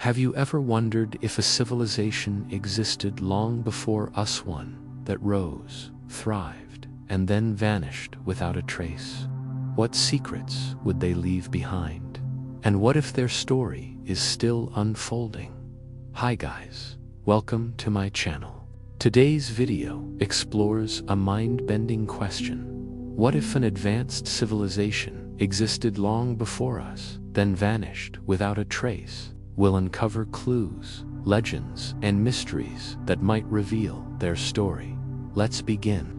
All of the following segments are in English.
Have you ever wondered if a civilization existed long before us, one that rose, thrived, and then vanished without a trace? What secrets would they leave behind? And what if their story is still unfolding? Hi guys, welcome to my channel. Today's video explores a mind-bending question. What if an advanced civilization existed long before us, then vanished without a trace? We'll uncover clues, legends, and mysteries that might reveal their story. Let's begin.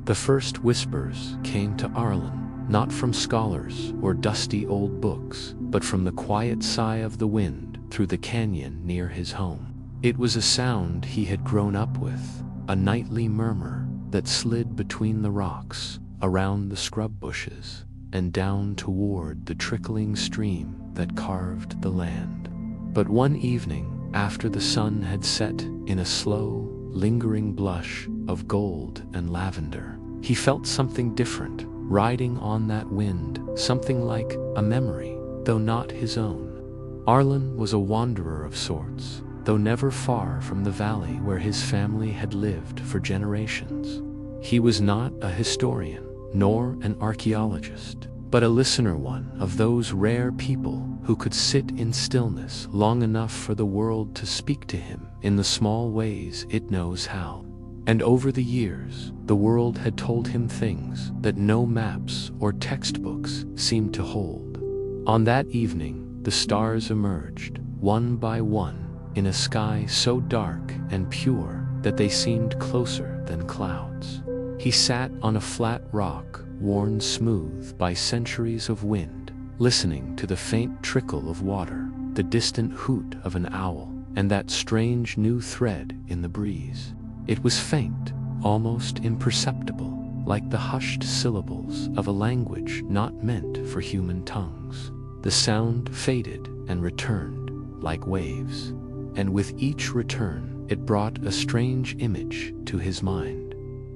The first whispers came to Arlen, not from scholars or dusty old books, but from the quiet sigh of the wind through the canyon near his home. It was a sound he had grown up with, a nightly murmur that slid between the rocks, around the scrub bushes, and down toward the trickling stream that carved the land. But one evening, after the sun had set in a slow, lingering blush of gold and lavender, he felt something different riding on that wind, something like a memory, though not his own. Arlen was a wanderer of sorts, though never far from the valley where his family had lived for generations. He was not a historian, nor an archaeologist, but a listener, one of those rare people who could sit in stillness long enough for the world to speak to him in the small ways it knows how. And over the years, the world had told him things that no maps or textbooks seemed to hold. On that evening, the stars emerged, one by one, in a sky so dark and pure that they seemed closer than clouds. He sat on a flat rock, worn smooth by centuries of wind, listening to the faint trickle of water, the distant hoot of an owl, and that strange new thread in the breeze. It was faint, almost imperceptible, like the hushed syllables of a language not meant for human tongues. The sound faded and returned, like waves, and with each return it brought a strange image to his mind.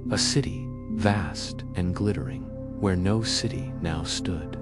A city, vast and glittering, where no city now stood.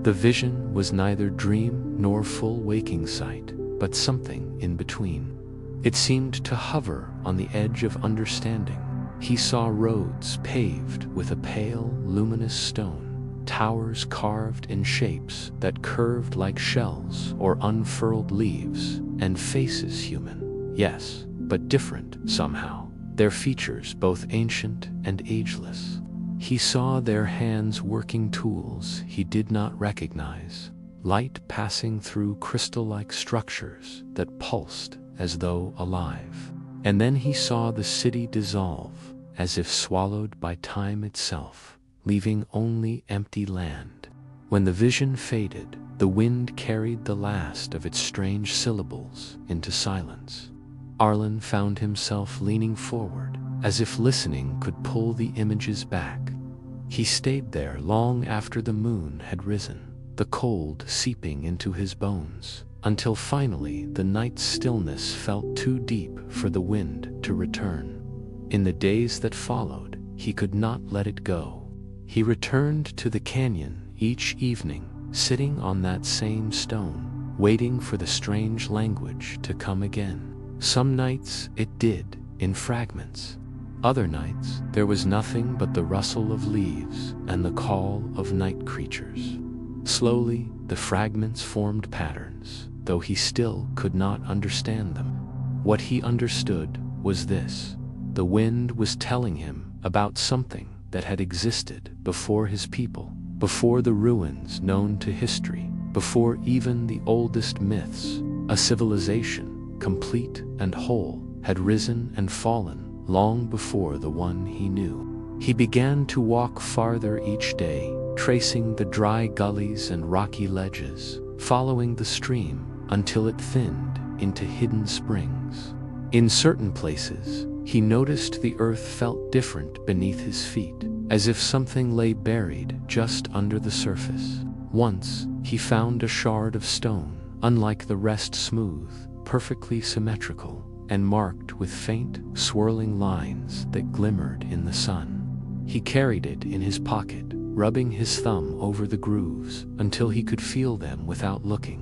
The vision was neither dream nor full waking sight, but something in between. It seemed to hover on the edge of understanding. He saw roads paved with a pale, luminous stone, towers carved in shapes that curved like shells or unfurled leaves, and faces human, yes, but different somehow, their features both ancient and ageless. He saw their hands working tools he did not recognize, light passing through crystal-like structures that pulsed as though alive. And then he saw the city dissolve, as if swallowed by time itself, leaving only empty land. When the vision faded, the wind carried the last of its strange syllables into silence. Arlen found himself leaning forward, as if listening could pull the images back. He stayed there long after the moon had risen, the cold seeping into his bones, until finally the night's stillness felt too deep for the wind to return. In the days that followed, he could not let it go. He returned to the canyon each evening, sitting on that same stone, waiting for the strange language to come again. Some nights it did, in fragments. Other nights there was nothing but the rustle of leaves and the call of night creatures. Slowly the fragments formed patterns, though he still could not understand them. What he understood was this: the wind was telling him about something that had existed before his people, before the ruins known to history, before even the oldest myths. A civilization, complete and whole, had risen and fallen long before the one he knew. He began to walk farther each day, tracing the dry gullies and rocky ledges, following the stream until it thinned into hidden springs. In certain places, he noticed the earth felt different beneath his feet, as if something lay buried just under the surface. Once, he found a shard of stone, unlike the rest, smooth, perfectly symmetrical, and marked with faint, swirling lines that glimmered in the sun. He carried it in his pocket, rubbing his thumb over the grooves until he could feel them without looking.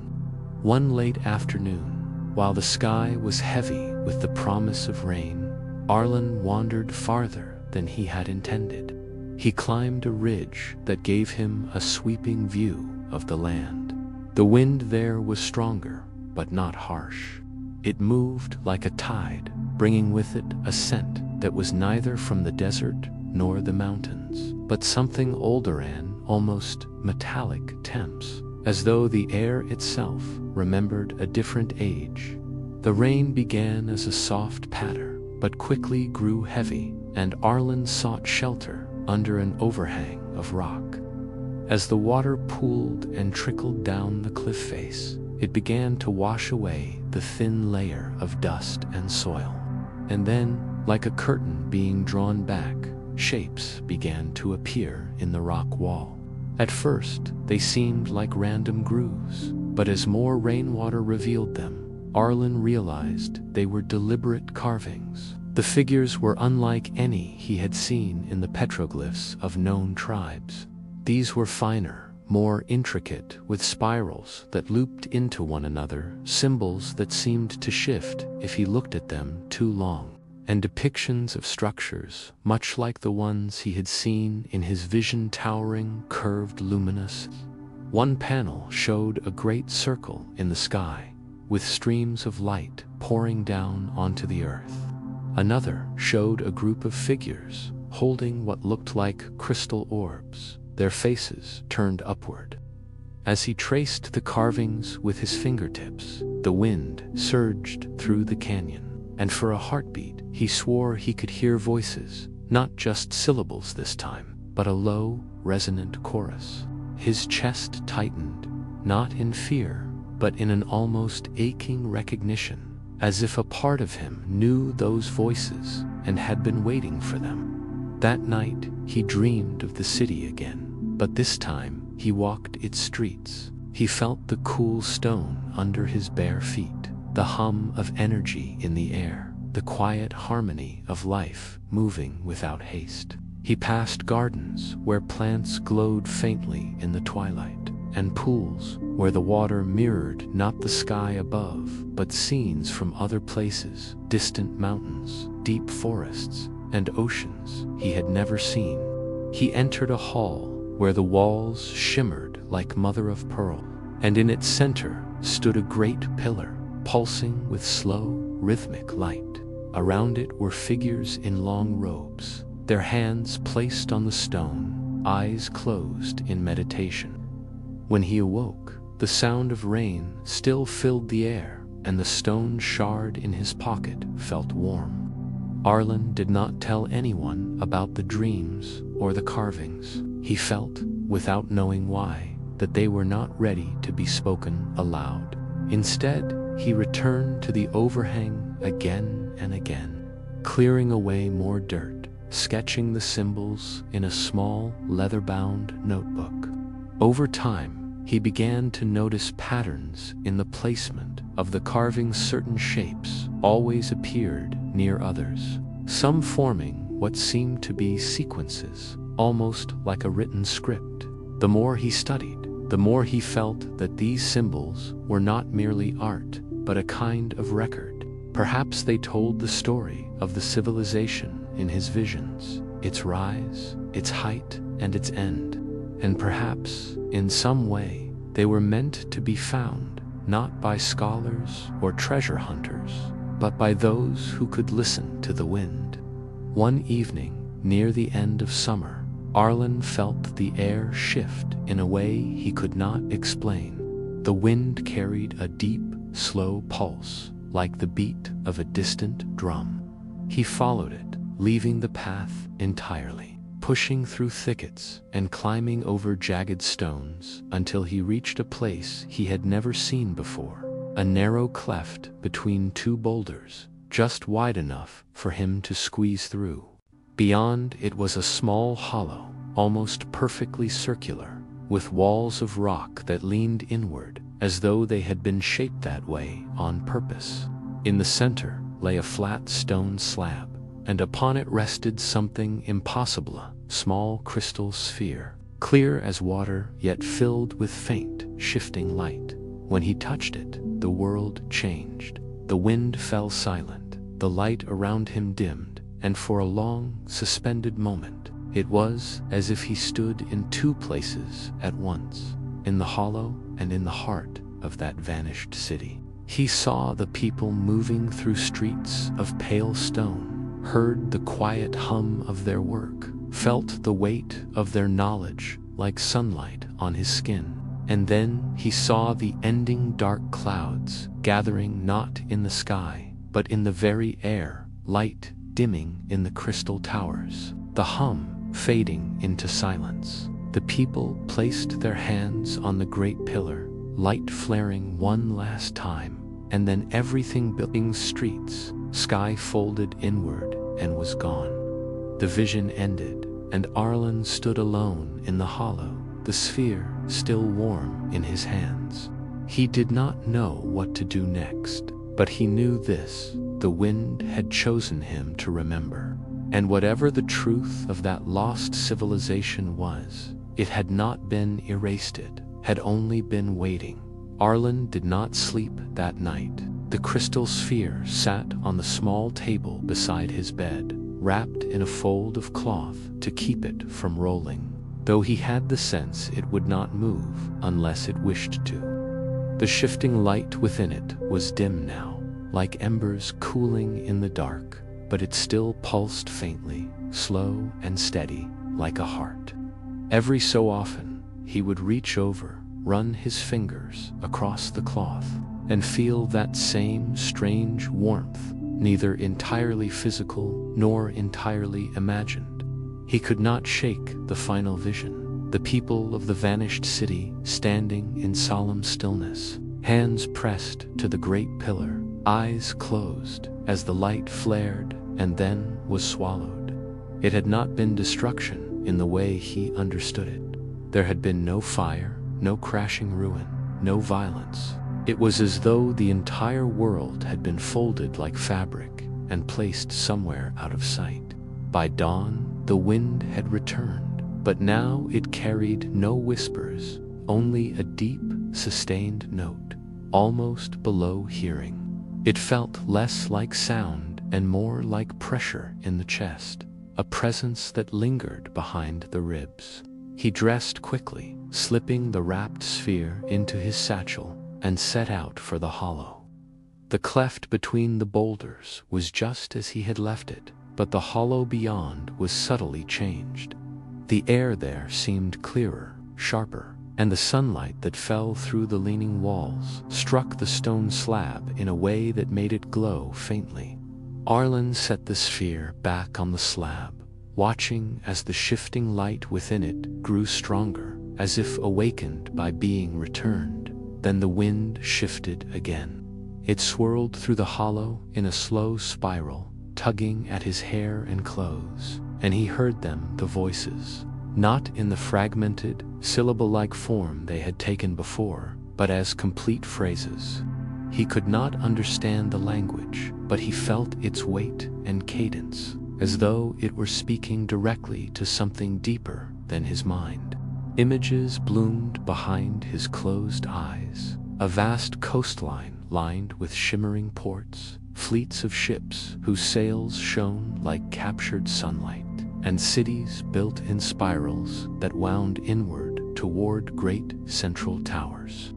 One late afternoon, while the sky was heavy with the promise of rain, Arlen wandered farther than he had intended. He climbed a ridge that gave him a sweeping view of the land. The wind there was stronger, but not harsh. It moved like a tide, bringing with it a scent that was neither from the desert nor the mountains, but something older and almost metallic temps, as though the air itself remembered a different age. The rain began as a soft patter, but quickly grew heavy, and Arlen sought shelter under an overhang of rock. As the water pooled and trickled down the cliff face, it began to wash away the thin layer of dust and soil. And then, like a curtain being drawn back, shapes began to appear in the rock wall. At first, they seemed like random grooves, but as more rainwater revealed them, Arlen realized they were deliberate carvings. The figures were unlike any he had seen in the petroglyphs of known tribes. These were finer, more intricate, with spirals that looped into one another, symbols that seemed to shift if he looked at them too long, and depictions of structures, much like the ones he had seen in his vision, towering, curved, luminous. One panel showed a great circle in the sky, with streams of light pouring down onto the earth. Another showed a group of figures holding what looked like crystal orbs, their faces turned upward. As he traced the carvings with his fingertips, the wind surged through the canyon, and for a heartbeat he swore he could hear voices, not just syllables this time, but a low, resonant chorus. His chest tightened, not in fear, but in an almost aching recognition, as if a part of him knew those voices and had been waiting for them. That night, he dreamed of the city again, but this time he walked its streets. He felt the cool stone under his bare feet, the hum of energy in the air, the quiet harmony of life moving without haste. He passed gardens where plants glowed faintly in the twilight, and pools where the water mirrored not the sky above, but scenes from other places, distant mountains, deep forests, and oceans he had never seen. He entered a hall where the walls shimmered like mother of pearl, and in its center stood a great pillar, pulsing with slow, rhythmic light. Around it were figures in long robes, their hands placed on the stone, eyes closed in meditation. When he awoke, the sound of rain still filled the air, and the stone shard in his pocket felt warm. Arlen did not tell anyone about the dreams or the carvings. He felt, without knowing why, that they were not ready to be spoken aloud. Instead, he returned to the overhang again and again, clearing away more dirt, sketching the symbols in a small, leather-bound notebook. Over time, he began to notice patterns in the placement of the carvings. Certain shapes always appeared near others, some forming what seemed to be sequences, almost like a written script. The more he studied, the more he felt that these symbols were not merely art, but a kind of record. Perhaps they told the story of the civilization in his visions, its rise, its height, and its end. And perhaps, in some way, they were meant to be found, not by scholars or treasure hunters, but by those who could listen to the wind. One evening, near the end of summer, Arlen felt the air shift in a way he could not explain. The wind carried a deep, slow pulse, like the beat of a distant drum. He followed it, leaving the path entirely, pushing through thickets and climbing over jagged stones until he reached a place he had never seen before, a narrow cleft between two boulders, just wide enough for him to squeeze through. Beyond it was a small hollow, almost perfectly circular, with walls of rock that leaned inward, as though they had been shaped that way on purpose. In the center lay a flat stone slab, and upon it rested something impossible, a small crystal sphere. clear as water yet filled with faint, shifting light. When he touched it, the world changed. The wind fell silent, the light around him dimmed, and for a long, suspended moment, it was as if he stood in two places at once, in the hollow and in the heart of that vanished city. He saw the people moving through streets of pale stone, heard the quiet hum of their work, felt the weight of their knowledge like sunlight on his skin. And then he saw the ending dark clouds gathering not in the sky, but in the very air, light dimming in the crystal towers, the hum fading into silence. The people placed their hands on the great pillar, light flaring one last time, and then everything building streets, sky folded inward and was gone. The vision ended, and Arlen stood alone in the hollow, the sphere still warm in his hands. He did not know what to do next, but he knew this: the wind had chosen him to remember. And whatever the truth of that lost civilization was, it had not been erased, it had only been waiting. Arlen did not sleep that night. The crystal sphere sat on the small table beside his bed, wrapped in a fold of cloth to keep it from rolling, though he had the sense it would not move unless it wished to. The shifting light within it was dim now, like embers cooling in the dark, but it still pulsed faintly, slow and steady, like a heart. Every so often, he would reach over, run his fingers across the cloth, and feel that same strange warmth, neither entirely physical nor entirely imagined. He could not shake the final vision: the people of the vanished city standing in solemn stillness, hands pressed to the great pillar, eyes closed as the light flared and then was swallowed. It had not been destruction in the way he understood it. There had been no fire, no crashing ruin, no violence. It was as though the entire world had been folded like fabric and placed somewhere out of sight. By dawn, the wind had returned, but now it carried no whispers, only a deep, sustained note, almost below hearing. It felt less like sound and more like pressure in the chest, a presence that lingered behind the ribs. He dressed quickly, slipping the wrapped sphere into his satchel, and set out for the hollow. The cleft between the boulders was just as he had left it, but the hollow beyond was subtly changed. The air there seemed clearer, sharper, and the sunlight that fell through the leaning walls struck the stone slab in a way that made it glow faintly. Arlen set the sphere back on the slab, watching as the shifting light within it grew stronger, as if awakened by being returned. Then the wind shifted again. It swirled through the hollow in a slow spiral, tugging at his hair and clothes, and he heard them, the voices, not in the fragmented, syllable-like form they had taken before, but as complete phrases. He could not understand the language, but he felt its weight and cadence, as though it were speaking directly to something deeper than his mind. Images bloomed behind his closed eyes, a vast coastline lined with shimmering ports, fleets of ships whose sails shone like captured sunlight, and cities built in spirals that wound inward toward great central towers.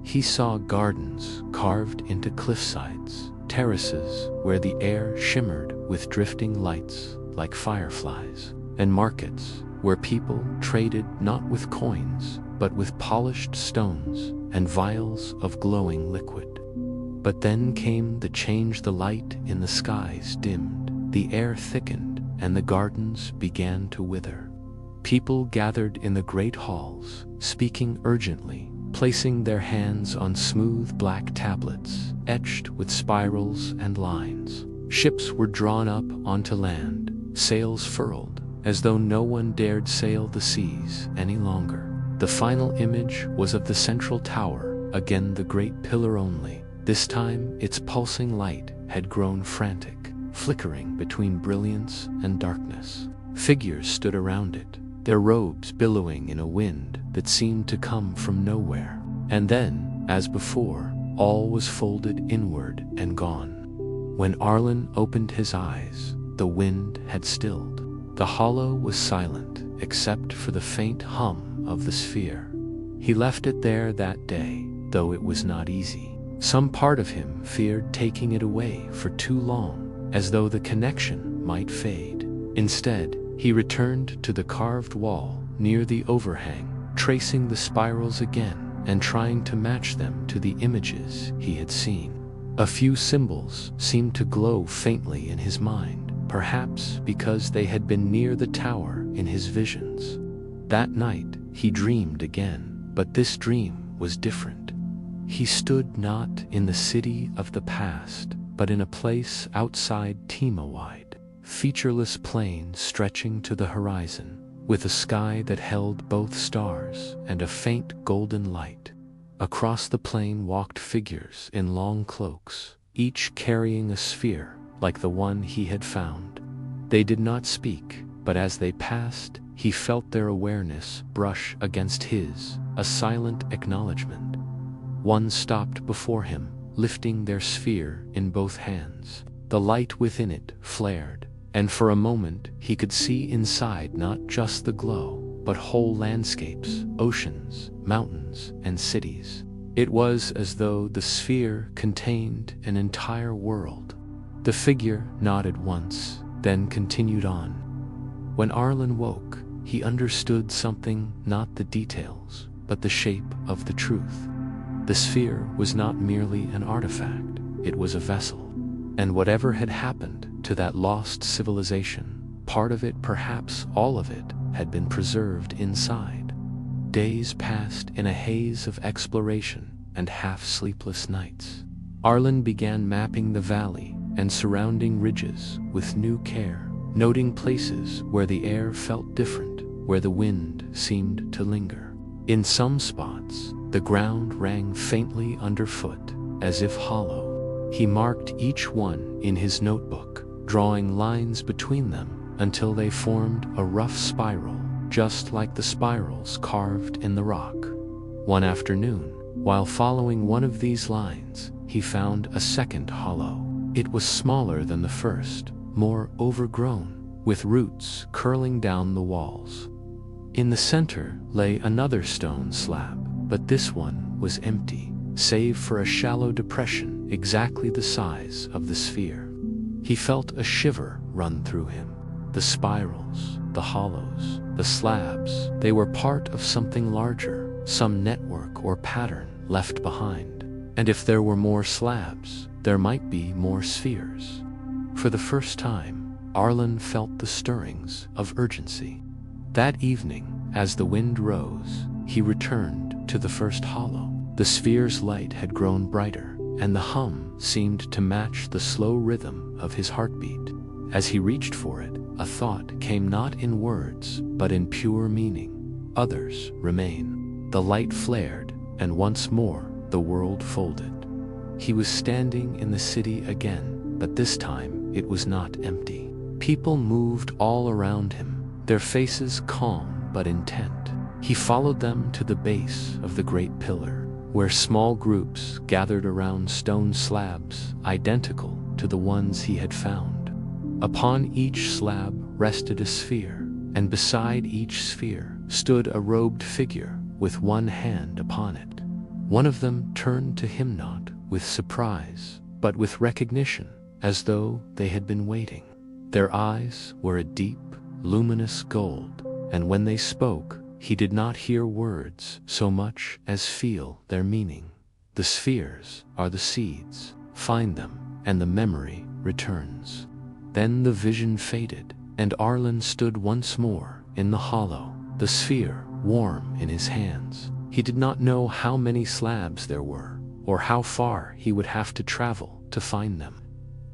He saw gardens carved into cliffsides, terraces where the air shimmered with drifting lights like fireflies, and markets where people traded not with coins, but with polished stones and vials of glowing liquid. But then came the change. The light in the skies dimmed, the air thickened, and the gardens began to wither. People gathered in the great halls, speaking urgently, placing their hands on smooth black tablets, etched with spirals and lines. Ships were drawn up onto land, sails furled, as though no one dared sail the seas any longer. The final image was of the central tower, again the great pillar only. This time its pulsing light had grown frantic, flickering between brilliance and darkness. Figures stood around it, their robes billowing in a wind that seemed to come from nowhere. And then, as before, all was folded inward and gone. When Arlen opened his eyes, the wind had stilled. The hollow was silent, except for the faint hum of the sphere. He left it there that day, though it was not easy. Some part of him feared taking it away for too long, as though the connection might fade. Instead, he returned to the carved wall near the overhang, tracing the spirals again and trying to match them to the images he had seen. A few symbols seemed to glow faintly in his mind, perhaps because they had been near the tower in his visions. That night, he dreamed again, but this dream was different. He stood not in the city of the past, but in a place outside Tima-wide, featureless plain stretching to the horizon, with a sky that held both stars and a faint golden light. Across the plain walked figures in long cloaks, each carrying a sphere like the one he had found. They did not speak, but as they passed, he felt their awareness brush against his, a silent acknowledgement. One stopped before him, lifting their sphere in both hands. The light within it flared, and for a moment he could see inside not just the glow, but whole landscapes, oceans, mountains, and cities. It was as though the sphere contained an entire world. The figure nodded once, then continued on. When Arlen woke, he understood something, not the details, but the shape of the truth. The sphere was not merely an artifact, it was a vessel. And whatever had happened to that lost civilization, part of it, perhaps all of it, had been preserved inside. Days passed in a haze of exploration and half-sleepless nights. Arlen began mapping the valley and surrounding ridges with new care, noting places where the air felt different, where the wind seemed to linger. In some spots, the ground rang faintly underfoot, as if hollow. He marked each one in his notebook, drawing lines between them until they formed a rough spiral, just like the spirals carved in the rock. One afternoon, while following one of these lines, he found a second hollow. It was smaller than the first, more overgrown, with roots curling down the walls. In the center lay another stone slab, but this one was empty, save for a shallow depression exactly the size of the sphere. He felt a shiver run through him. The spirals, the hollows, the slabs, they were part of something larger, some network or pattern left behind. And if there were more slabs, there might be more spheres. For the first time, Arlen felt the stirrings of urgency. That evening, as the wind rose, he returned to the first hollow. The sphere's light had grown brighter, and the hum seemed to match the slow rhythm of his heartbeat. As he reached for it, a thought came not in words, but in pure meaning. Others remain. The light flared, and once more the world folded. He was standing in the city again, but this time it was not empty. People moved all around him, their faces calm but intent. He followed them to the base of the great pillar, where small groups gathered around stone slabs identical to the ones he had found. Upon each slab rested a sphere, and beside each sphere stood a robed figure with one hand upon it. One of them turned to him not with surprise, but with recognition, as though they had been waiting. Their eyes were a deep, luminous gold, and when they spoke, he did not hear words so much as feel their meaning. The spheres are the seeds. Find them, and the memory returns. Then the vision faded, and Arlen stood once more in the hollow, the sphere warm in his hands. He did not know how many slabs there were, or how far he would have to travel to find them.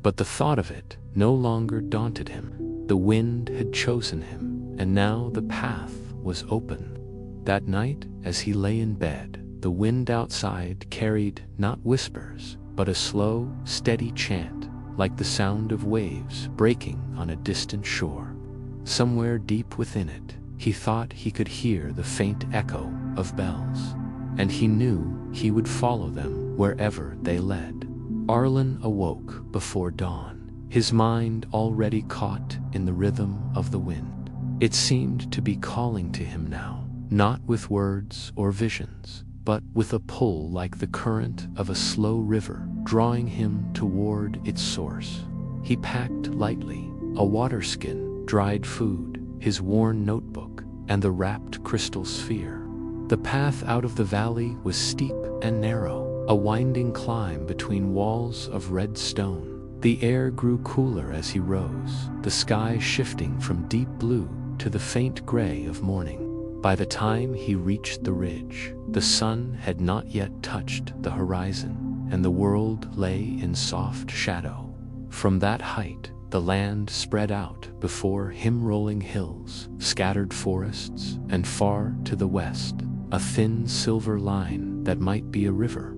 But the thought of it no longer daunted him. The wind had chosen him, and now the path was open. That night, as he lay in bed, the wind outside carried not whispers, but a slow, steady chant, like the sound of waves breaking on a distant shore. Somewhere deep within it, He thought he could hear the faint echo of bells, and he knew he would follow them wherever they led. Arlen awoke before dawn, his mind already caught in the rhythm of the wind. It seemed to be calling to him now, not with words or visions, but with a pull like the current of a slow river, drawing him toward its source. He packed lightly, a water skin, dried food, his worn notebook, and the wrapped crystal sphere. The path out of the valley was steep and narrow, a winding climb between walls of red stone. The air grew cooler as he rose, the sky shifting from deep blue to the faint gray of morning. By the time he reached the ridge, the sun had not yet touched the horizon, and the world lay in soft shadow. From that height, the land spread out before him, rolling hills, scattered forests, and far to the west, a thin silver line that might be a river.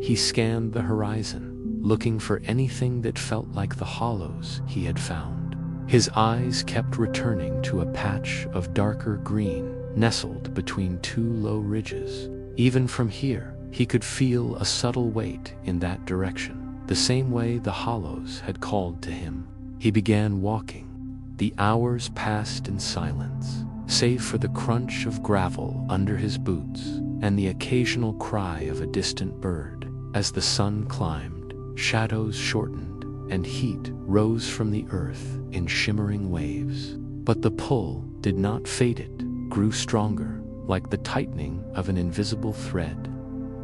He scanned the horizon, looking for anything that felt like the hollows he had found. His eyes kept returning to a patch of darker green, nestled between two low ridges. Even from here, he could feel a subtle weight in that direction, the same way the hollows had called to him. He began walking. The hours passed in silence, save for the crunch of gravel under his boots and the occasional cry of a distant bird. As the sun climbed, shadows shortened, and heat rose from the earth in shimmering waves. But the pull did not fade, it grew stronger, like the tightening of an invisible thread.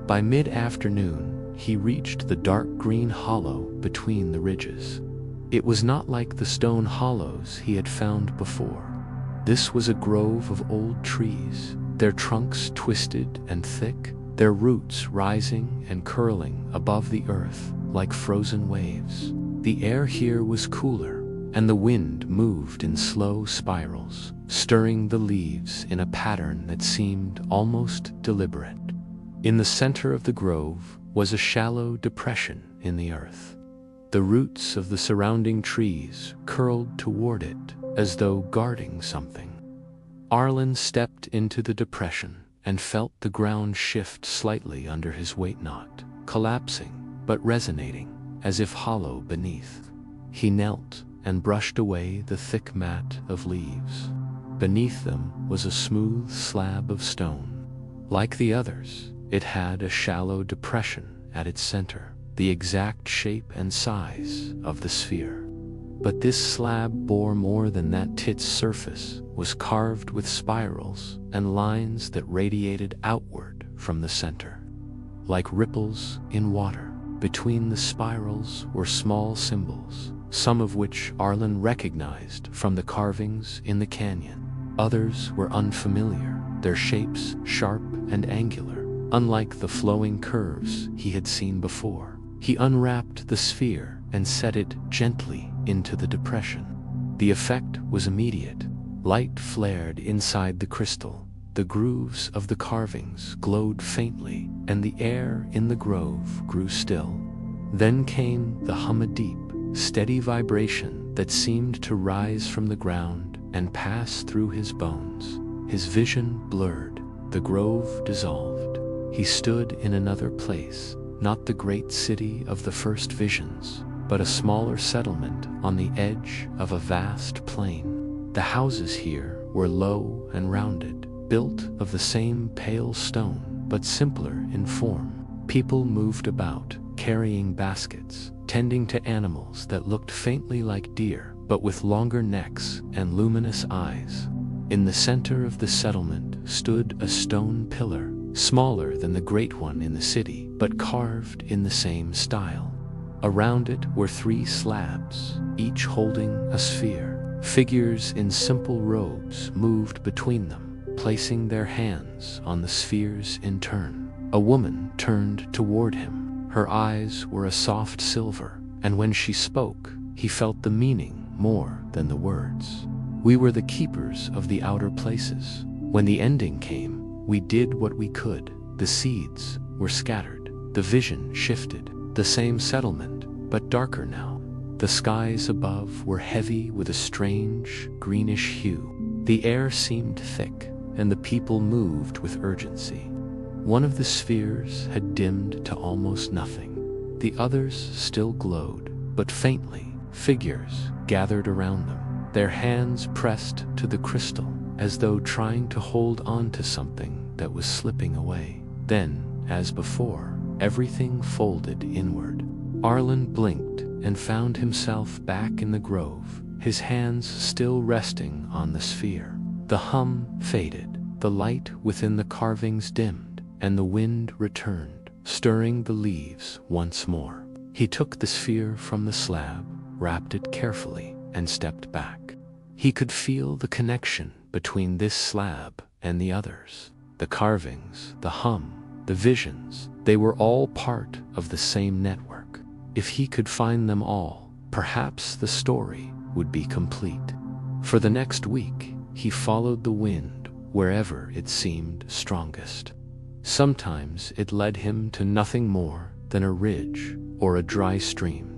By mid-afternoon, he reached the dark green hollow between the ridges. It was not like the stone hollows he had found before. This was a grove of old trees, their trunks twisted and thick, their roots rising and curling above the earth like frozen waves. The air here was cooler, and the wind moved in slow spirals, stirring the leaves in a pattern that seemed almost deliberate. In the center of the grove was a shallow depression in the earth. The roots of the surrounding trees curled toward it as though guarding something. Arlen stepped into the depression and felt the ground shift slightly under his weight, not collapsing, but resonating, as if hollow beneath. He knelt and brushed away the thick mat of leaves. Beneath them was a smooth slab of stone. Like the others, it had a shallow depression at its center, the exact shape and size of the sphere. But this slab bore more than that. Its surface was carved with spirals and lines that radiated outward from the center, like ripples in water. Between the spirals were small symbols, some of which Arlen recognized from the carvings in the canyon. Others were unfamiliar, their shapes sharp and angular, unlike the flowing curves he had seen before. He unwrapped the sphere and set it gently into the depression. The effect was immediate. Light flared inside the crystal, the grooves of the carvings glowed faintly, and the air in the grove grew still. Then came the hum, a deep, steady vibration that seemed to rise from the ground and pass through his bones. His vision blurred, the grove dissolved. He stood in another place, not the great city of the first visions, but a smaller settlement on the edge of a vast plain. The houses here were low and rounded, built of the same pale stone, but simpler in form. People moved about, carrying baskets, tending to animals that looked faintly like deer, but with longer necks and luminous eyes. In the center of the settlement stood a stone pillar, smaller than the great one in the city, but carved in the same style. Around it were 3 slabs, each holding a sphere. Figures in simple robes moved between them, placing their hands on the spheres in turn. A woman turned toward him. Her eyes were a soft silver, and when she spoke, he felt the meaning more than the words. We were the keepers of the outer places. When the ending came, we did what we could. The seeds were scattered. The vision shifted. The same settlement, but darker now. The skies above were heavy with a strange, greenish hue. The air seemed thick, and the people moved with urgency. One of the spheres had dimmed to almost nothing. The others still glowed, but faintly. Figures gathered around them, their hands pressed to the crystal, as though trying to hold on to something that was slipping away. Then, as before, everything folded inward. Arlen blinked and found himself back in the grove, his hands still resting on the sphere. The hum faded, the light within the carvings dimmed, and the wind returned, stirring the leaves once more. He took the sphere from the slab, wrapped it carefully, and stepped back. He could feel the connection between this slab and the others. The carvings, the hum, the visions, they were all part of the same network. If he could find them all, perhaps the story would be complete. For the next week, he followed the wind wherever it seemed strongest. Sometimes it led him to nothing more than a ridge or a dry stream.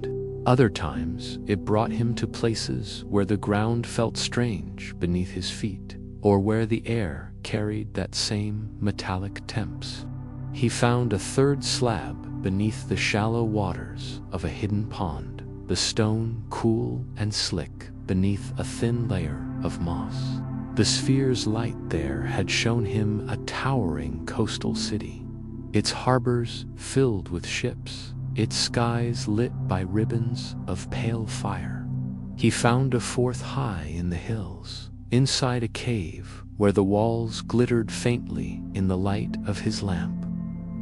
Other times, it brought him to places where the ground felt strange beneath his feet, or where the air carried that same metallic temps. He found a third slab beneath the shallow waters of a hidden pond, the stone cool and slick beneath a thin layer of moss. The sphere's light there had shown him a towering coastal city, its harbors filled with ships, its skies lit by ribbons of pale fire. He found a fourth high in the hills, inside a cave where the walls glittered faintly in the light of his lamp.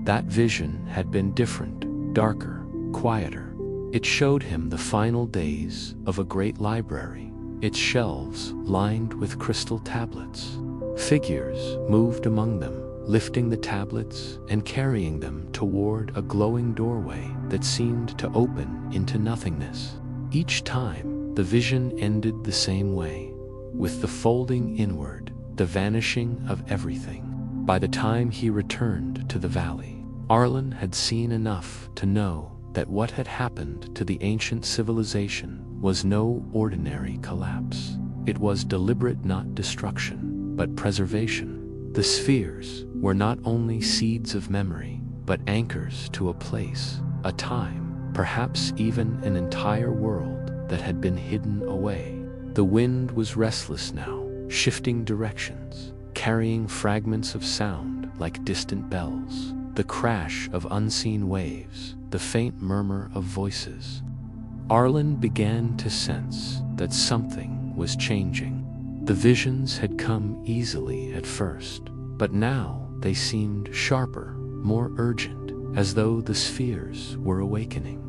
That vision had been different, darker, quieter. It showed him the final days of a great library, its shelves lined with crystal tablets. Figures moved among them, lifting the tablets and carrying them toward a glowing doorway that seemed to open into nothingness. Each time, the vision ended the same way, with the folding inward, the vanishing of everything. By the time he returned to the valley, Arlen had seen enough to know that what had happened to the ancient civilization was no ordinary collapse. It was deliberate not destruction, but preservation. The spheres were not only seeds of memory, but anchors to a place, a time, perhaps even an entire world that had been hidden away. The wind was restless now, shifting directions, carrying fragments of sound like distant bells, the crash of unseen waves, the faint murmur of voices. Arlen began to sense that something was changing. The visions had come easily at first, but now they seemed sharper, more urgent, as though the spheres were awakening.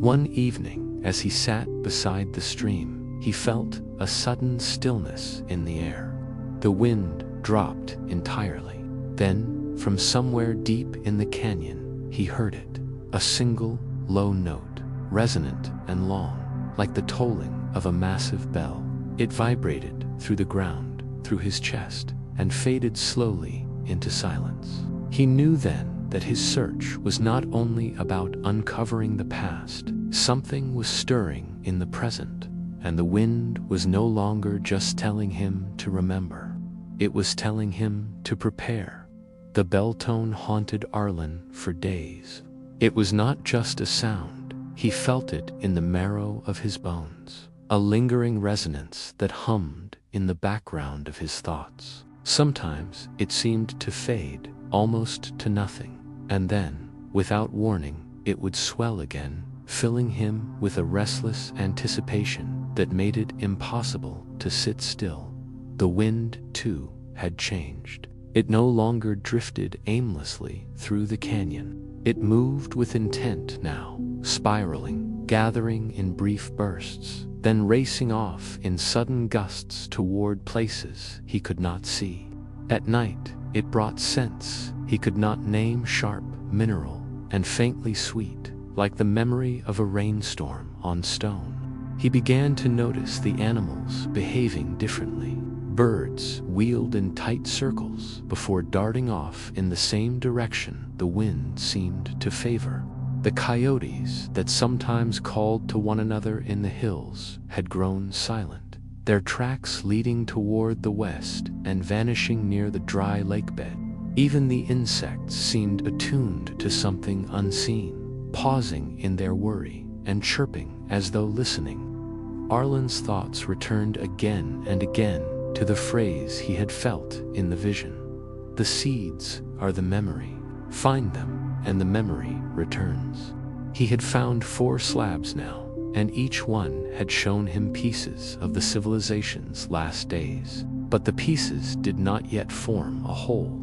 One evening, as he sat beside the stream, he felt a sudden stillness in the air. The wind dropped entirely. Then, from somewhere deep in the canyon, he heard it, a single, low note, resonant and long, like the tolling of a massive bell. It vibrated through the ground, through his chest, and faded slowly into silence. He knew then that his search was not only about uncovering the past. Something was stirring in the present, and the wind was no longer just telling him to remember. It was telling him to prepare. The bell tone haunted Arlen for days. It was not just a sound. He felt it in the marrow of his bones, a lingering resonance that hummed in the background of his thoughts. Sometimes it seemed to fade, almost to nothing, and then, without warning, it would swell again, filling him with a restless anticipation that made it impossible to sit still. The wind, too, had changed. It no longer drifted aimlessly through the canyon. It moved with intent now, spiraling, gathering in brief bursts, then racing off in sudden gusts toward places he could not see. At night, it brought scents he could not name, sharp, mineral, and faintly sweet, like the memory of a rainstorm on stone. He began to notice the animals behaving differently. Birds wheeled in tight circles before darting off in the same direction the wind seemed to favor. The coyotes that sometimes called to one another in the hills had grown silent, their tracks leading toward the west and vanishing near the dry lakebed. Even the insects seemed attuned to something unseen, pausing in their worry and chirping as though listening. Arlen's thoughts returned again and again to the phrase he had felt in the vision. The seeds are the memory. Find them, and the memory returns. He had found 4 slabs now, and each one had shown him pieces of the civilization's last days. But the pieces did not yet form a whole.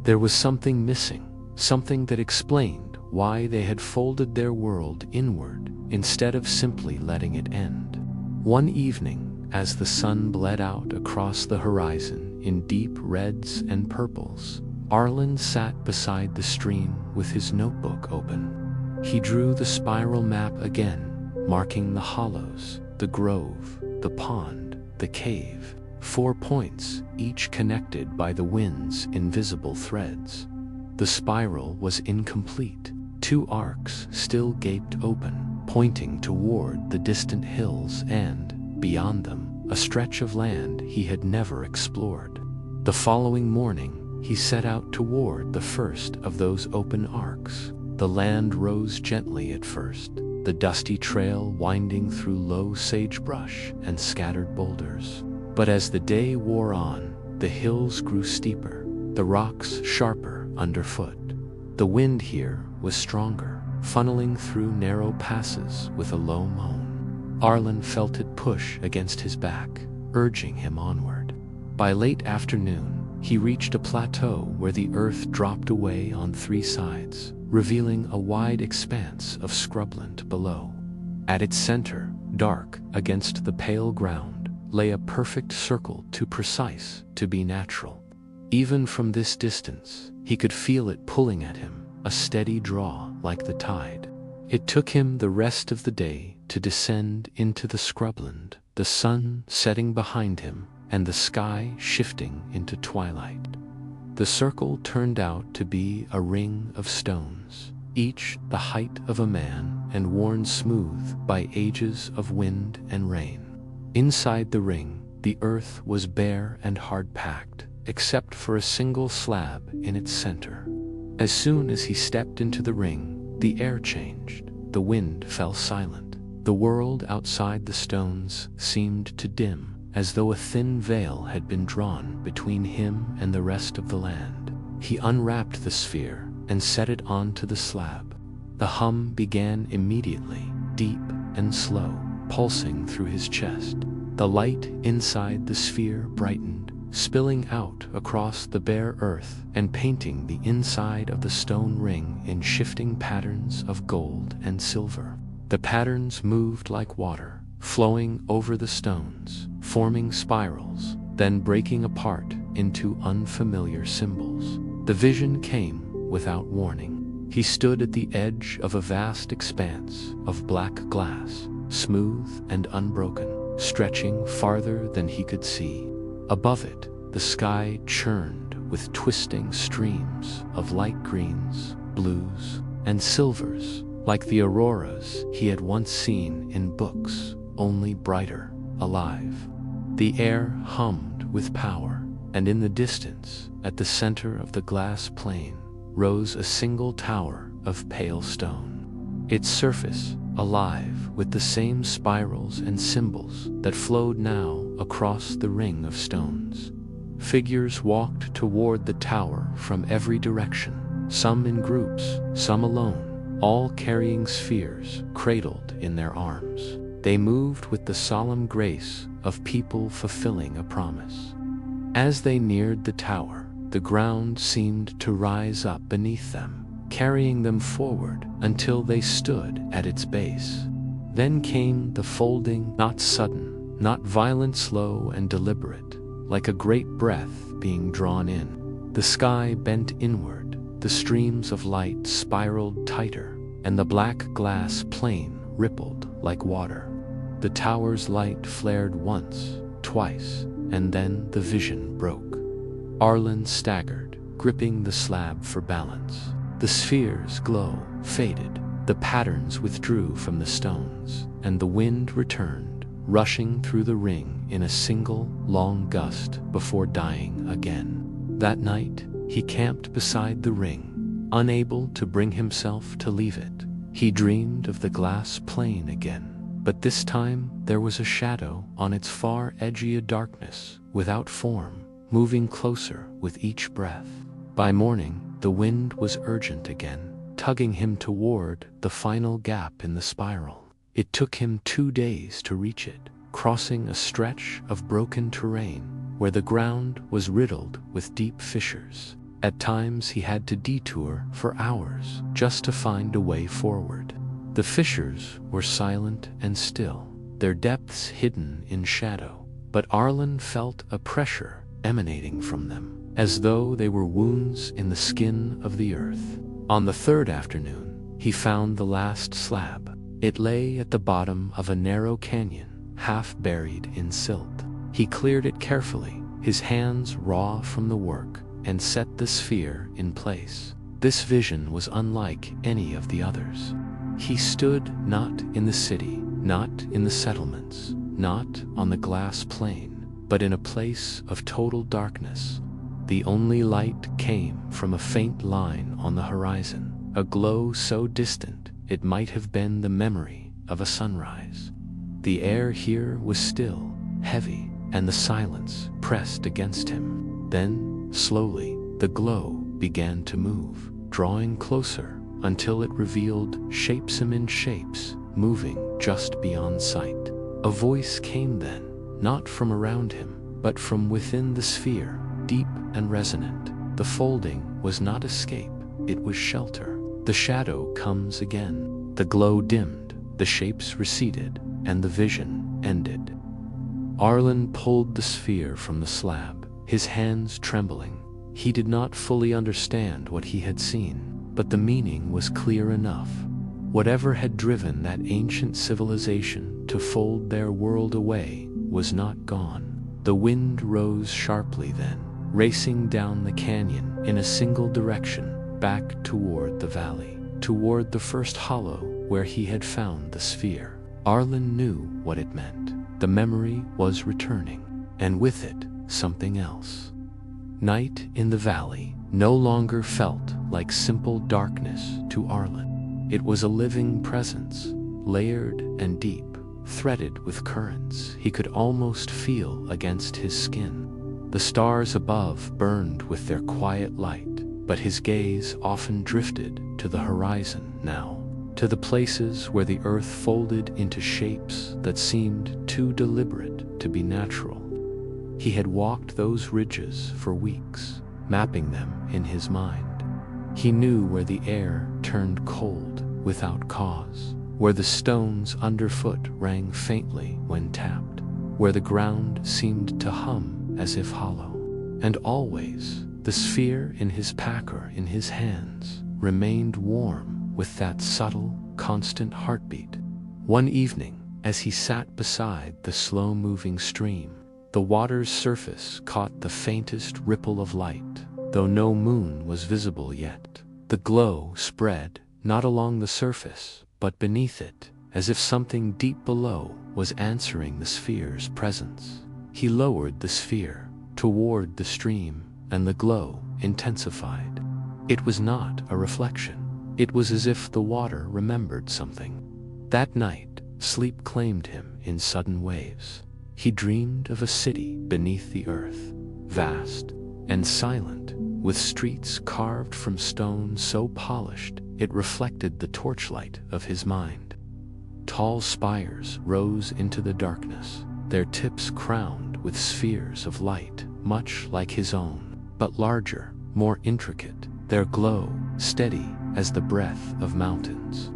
There was something missing, something that explained why they had folded their world inward instead of simply letting it end. One evening, as the sun bled out across the horizon in deep reds and purples, Arlen sat beside the stream with his notebook open. He drew the spiral map again, marking the hollows, the grove, the pond, the cave. 4 points, each connected by the wind's invisible threads. The spiral was incomplete. 2 arcs still gaped open, pointing toward the distant hills and, beyond them, a stretch of land he had never explored. The following morning, he set out toward the first of those open arcs. The land rose gently at first, the dusty trail winding through low sagebrush and scattered boulders. But as the day wore on, the hills grew steeper, the rocks sharper underfoot. The wind here was stronger, funneling through narrow passes with a low moan. Arlen felt it push against his back, urging him onward. By late afternoon, he reached a plateau where the earth dropped away on 3 sides, revealing a wide expanse of scrubland below. At its center, dark against the pale ground, lay a perfect circle too precise to be natural. Even from this distance, he could feel it pulling at him, a steady draw like the tide. It took him the rest of the day to descend into the scrubland, the sun setting behind him and the sky shifting into twilight. The circle turned out to be a ring of stones, each the height of a man and worn smooth by ages of wind and rain. Inside the ring, the earth was bare and hard-packed, except for a single slab in its center. As soon as he stepped into the ring, the air changed, the wind fell silent. The world outside the stones seemed to dim, as though a thin veil had been drawn between him and the rest of the land. He unwrapped the sphere and set it onto the slab. The hum began immediately, deep and slow, pulsing through his chest. The light inside the sphere brightened, spilling out across the bare earth and painting the inside of the stone ring in shifting patterns of gold and silver. The patterns moved like water, flowing over the stones, forming spirals, then breaking apart into unfamiliar symbols. The vision came without warning. He stood at the edge of a vast expanse of black glass, smooth and unbroken, stretching farther than he could see. Above it, the sky churned with twisting streams of light greens, blues, and silvers, like the auroras he had once seen in books, only brighter, alive. The air hummed with power, and in the distance, at the center of the glass plain, rose a single tower of pale stone. Its surface alive with the same spirals and symbols that flowed now across the ring of stones. Figures walked toward the tower from every direction, some in groups, some alone, all carrying spheres cradled in their arms. They moved with the solemn grace of people fulfilling a promise. As they neared the tower, the ground seemed to rise up beneath them, carrying them forward until they stood at its base. Then came the folding, not sudden, not violent, slow and deliberate, like a great breath being drawn in. The sky bent inward, the streams of light spiraled tighter, and the black glass plain rippled like water. The tower's light flared once, twice, and then the vision broke. Arlen staggered, gripping the slab for balance. The sphere's glow faded, the patterns withdrew from the stones, and the wind returned, rushing through the ring in a single, long gust before dying again. That night, he camped beside the ring, unable to bring himself to leave it. He dreamed of the glass plane again, but this time there was a shadow on its far edgy darkness, without form, moving closer with each breath. By morning, the wind was urgent again, tugging him toward the final gap in the spiral. It took him 2 days to reach it, crossing a stretch of broken terrain where the ground was riddled with deep fissures. At times he had to detour for hours just to find a way forward. The fissures were silent and still, their depths hidden in shadow, but Arlen felt a pressure emanating from them, as though they were wounds in the skin of the earth. On the third afternoon, he found the last slab. It lay at the bottom of a narrow canyon, half buried in silt. He cleared it carefully, his hands raw from the work, and set the sphere in place. This vision was unlike any of the others. He stood not in the city, not in the settlements, not on the glass plain, but in a place of total darkness. The only light came from a faint line on the horizon, a glow so distant it might have been the memory of a sunrise. The air here was still, heavy, and the silence pressed against him. Then, slowly, the glow began to move, drawing closer until it revealed shapes amid shapes, moving just beyond sight. A voice came then, not from around him, but from within the sphere, deep and resonant. The folding was not escape, it was shelter. The shadow comes again. The glow dimmed, the shapes receded, and the vision ended. Arlen pulled the sphere from the slab, his hands trembling. He did not fully understand what he had seen, but the meaning was clear enough. Whatever had driven that ancient civilization to fold their world away was not gone. The wind rose sharply then, racing down the canyon in a single direction, back toward the valley, toward the first hollow where he had found the sphere. Arlen knew what it meant. The memory was returning, and with it, something else. Night in the valley no longer felt like simple darkness to Arlen. It was a living presence, layered and deep, threaded with currents he could almost feel against his skin. The stars above burned with their quiet light, but his gaze often drifted to the horizon now, to the places where the earth folded into shapes that seemed too deliberate to be natural. He had walked those ridges for weeks, mapping them in his mind. He knew where the air turned cold without cause, where the stones underfoot rang faintly when tapped, where the ground seemed to hum as if hollow. And always, the sphere in his pack or in his hands remained warm with that subtle, constant heartbeat. One evening, as he sat beside the slow-moving stream, the water's surface caught the faintest ripple of light, though no moon was visible yet. The glow spread, not along the surface, but beneath it, as if something deep below was answering the sphere's presence. He lowered the sphere toward the stream, and the glow intensified. It was not a reflection. It was as if the water remembered something. That night, sleep claimed him in sudden waves. He dreamed of a city beneath the earth, vast and silent, with streets carved from stone so polished it reflected the torchlight of his mind. Tall spires rose into the darkness, their tips crowned with spheres of light, much like his own, but larger, more intricate, their glow steady as the breath of mountains.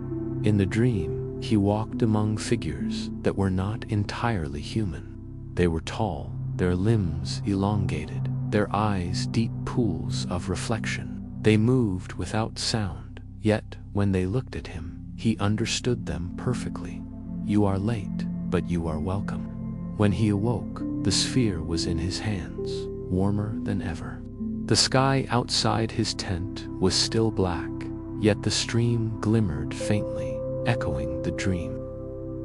In the dream, he walked among figures that were not entirely human. They were tall, their limbs elongated, their eyes deep pools of reflection. They moved without sound, yet when they looked at him, he understood them perfectly. You are late, but you are welcome. When he awoke, the sphere was in his hands, warmer than ever. The sky outside his tent was still black, yet the stream glimmered faintly, echoing the dream.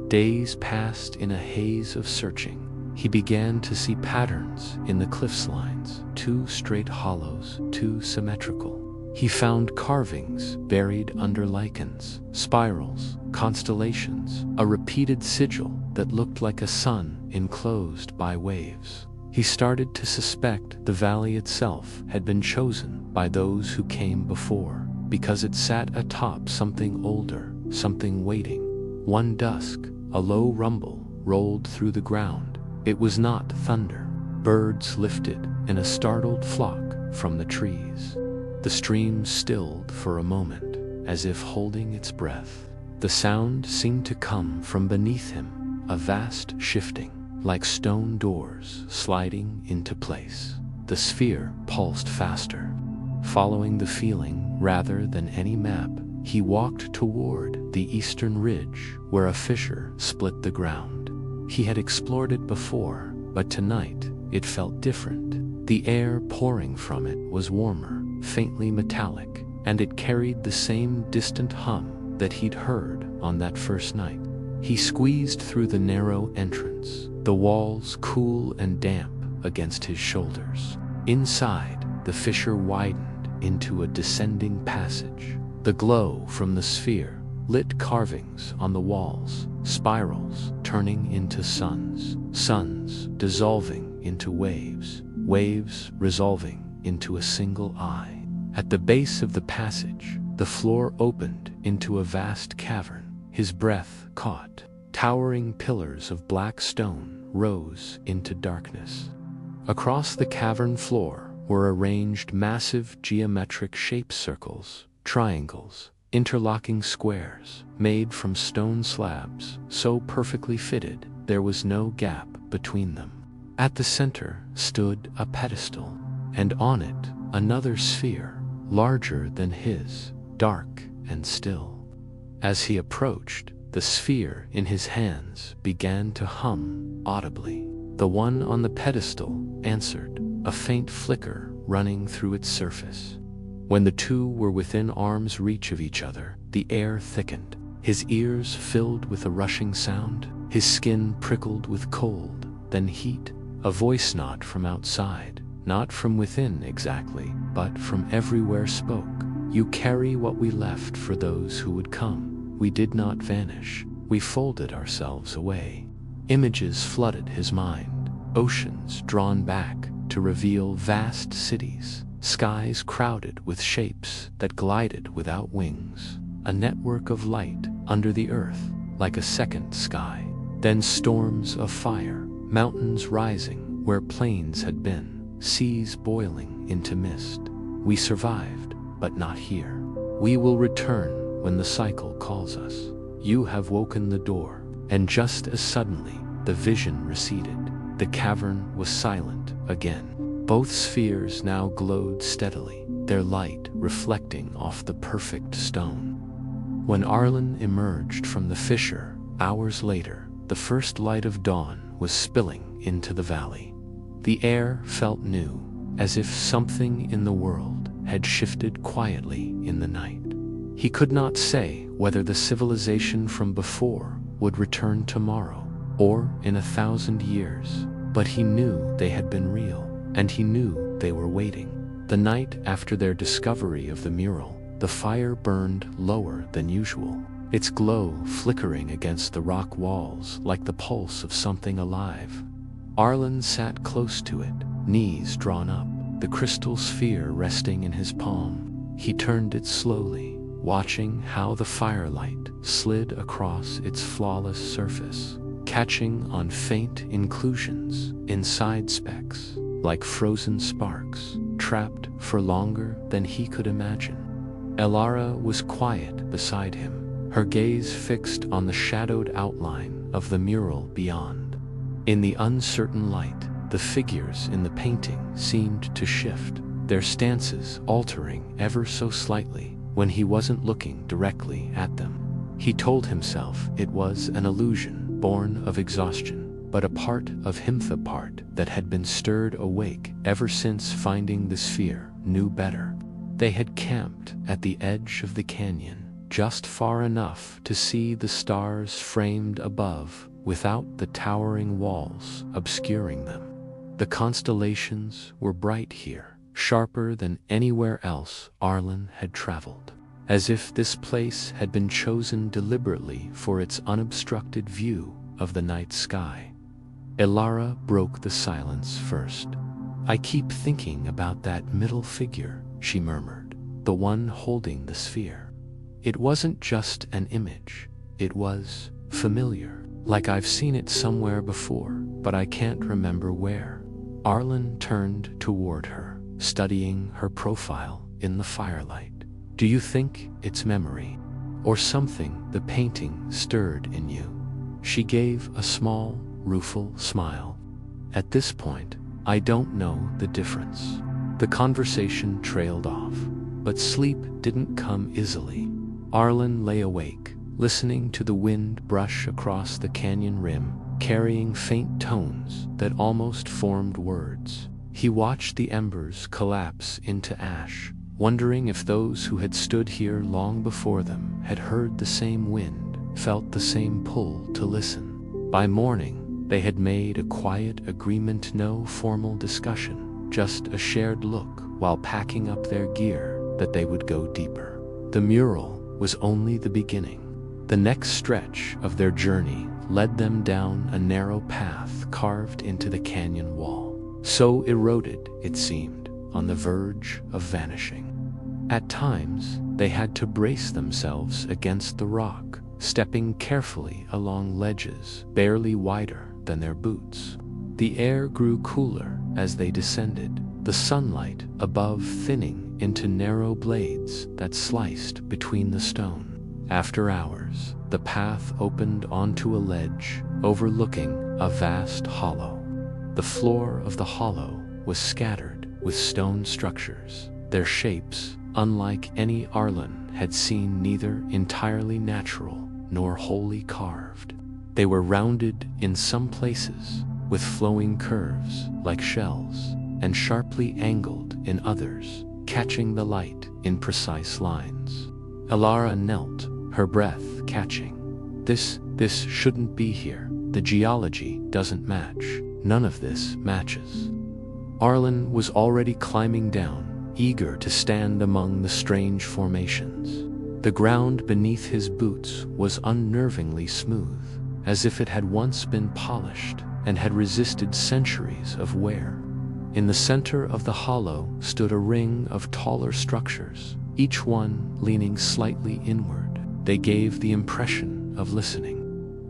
Days passed in a haze of searching. He began to see patterns in the cliff's lines, too straight hollows, too symmetrical. He found carvings buried under lichens, spirals, constellations, a repeated sigil that looked like a sun enclosed by waves. He started to suspect the valley itself had been chosen by those who came before, because it sat atop something older, something waiting. One dusk, a low rumble rolled through the ground. It was not thunder. Birds lifted in a startled flock from the trees. The stream stilled for a moment, as if holding its breath. The sound seemed to come from beneath him, a vast shifting, like stone doors sliding into place. The sphere pulsed faster. Following the feeling rather than any map, he walked toward the eastern ridge where a fissure split the ground. He had explored it before, but tonight it felt different. The air pouring from it was warmer, faintly metallic, and it carried the same distant hum that he'd heard on that first night. He squeezed through the narrow entrance, the walls cool and damp against his shoulders. Inside, the fissure widened into a descending passage. The glow from the sphere lit carvings on the walls, spirals turning into suns, suns dissolving into waves, waves resolving into a single eye. At the base of the passage, the floor opened into a vast cavern. His breath caught. Towering pillars of black stone rose into darkness. Across the cavern floor were arranged massive geometric-shaped circles, triangles, interlocking squares, made from stone slabs, so perfectly fitted there was no gap between them. At the center stood a pedestal, and on it another sphere, larger than his, dark and still. As he approached, the sphere in his hands began to hum audibly. The one on the pedestal answered, a faint flicker running through its surface. When the two were within arm's reach of each other, the air thickened. His ears filled with a rushing sound, his skin prickled with cold, then heat. A voice not from outside, not from within exactly, but from everywhere spoke. You carry what we left for those who would come. We did not vanish. We folded ourselves away. Images flooded his mind, oceans drawn back to reveal vast cities, skies crowded with shapes that glided without wings, a network of light under the earth like a second sky. Then storms of fire, mountains rising where plains had been, seas boiling into mist. We survived, but not here. We will return when the cycle calls us. You have woken the door, and just as suddenly, the vision receded. The cavern was silent again. Both spheres now glowed steadily, their light reflecting off the perfect stone. When Arlen emerged from the fissure, hours later, the first light of dawn was spilling into the valley. The air felt new, as if something in the world had shifted quietly in the night. He could not say whether the civilization from before would return tomorrow or in 1,000 years, but he knew they had been real, and he knew they were waiting. The night after their discovery of the mural, the fire burned lower than usual, its glow flickering against the rock walls like the pulse of something alive. Arlen sat close to it, knees drawn up, the crystal sphere resting in his palm. He turned it slowly, watching how the firelight slid across its flawless surface, catching on faint inclusions, inside specks, like frozen sparks, trapped for longer than he could imagine. Elara was quiet beside him, her gaze fixed on the shadowed outline of the mural beyond. In the uncertain light, the figures in the painting seemed to shift, their stances altering ever so slightly when he wasn't looking directly at them. He told himself it was an illusion born of exhaustion, but a part of him, the part that had been stirred awake ever since finding the sphere, knew better. They had camped at the edge of the canyon, just far enough to see the stars framed above, without the towering walls obscuring them. The constellations were bright here, sharper than anywhere else Arlen had traveled, as if this place had been chosen deliberately for its unobstructed view of the night sky. Ilara broke the silence first. "I keep thinking about that middle figure," she murmured, "the one holding the sphere. It wasn't just an image, it was familiar, like I've seen it somewhere before, but I can't remember where." Arlen turned toward her, studying her profile in the firelight. "Do you think it's memory, or something the painting stirred in you?" She gave a small, rueful smile. "At this point, I don't know the difference." The conversation trailed off, but sleep didn't come easily. Arlen lay awake, listening to the wind brush across the canyon rim, carrying faint tones that almost formed words. He watched the embers collapse into ash, wondering if those who had stood here long before them had heard the same wind, felt the same pull to listen. By morning, they had made a quiet agreement, no formal discussion, just a shared look while packing up their gear, that they would go deeper. The mural was only the beginning. The next stretch of their journey led them down a narrow path carved into the canyon wall, so eroded, it seemed, on the verge of vanishing. At times, they had to brace themselves against the rock, stepping carefully along ledges barely wider than their boots. The air grew cooler as they descended, the sunlight above thinning into narrow blades that sliced between the stone. After hours, the path opened onto a ledge overlooking a vast hollow. The floor of the hollow was scattered with stone structures, their shapes, unlike any Arlen had seen, neither entirely natural nor wholly carved. They were rounded in some places, with flowing curves like shells, and sharply angled in others, catching the light in precise lines. Ilara knelt, her breath catching. This shouldn't be here. The geology doesn't match. None of this matches." Arlen was already climbing down, eager to stand among the strange formations. The ground beneath his boots was unnervingly smooth, as if it had once been polished and had resisted centuries of wear. In the center of the hollow stood a ring of taller structures, each one leaning slightly inward. They gave the impression of listening.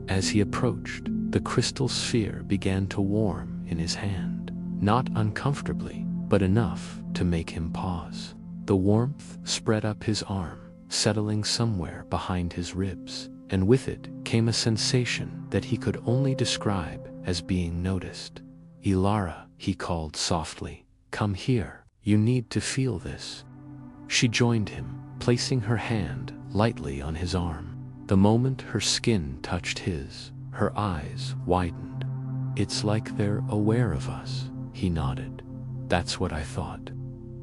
As he approached, the crystal sphere began to warm in his hand, not uncomfortably, but enough to make him pause. The warmth spread up his arm, settling somewhere behind his ribs, and with it came a sensation that he could only describe as being noticed. "Ilara," he called softly, "come here. You need to feel this." She joined him, placing her hand lightly on his arm. The moment her skin touched his, her eyes widened. "It's like they're aware of us," he nodded. "That's what I thought."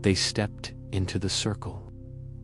They stepped into the circle.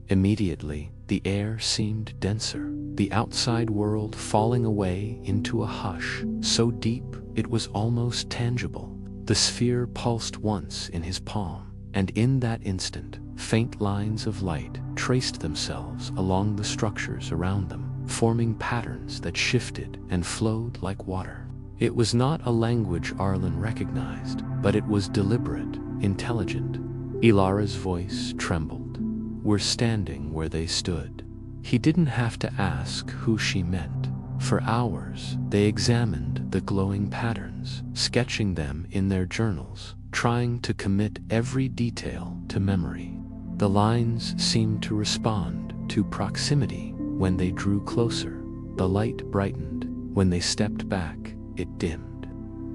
Immediately, the air seemed denser, the outside world falling away into a hush so deep it was almost tangible. The sphere pulsed once in his palm, and in that instant, faint lines of light traced themselves along the structures around them, forming patterns that shifted and flowed like water. It was not a language Arlen recognized, but it was deliberate, intelligent. Ilara's voice trembled. "We're standing where they stood." He didn't have to ask who she meant. For hours, they examined the glowing patterns, sketching them in their journals, trying to commit every detail to memory. The lines seemed to respond to proximity when they drew closer. The light brightened. When they stepped back, it dimmed.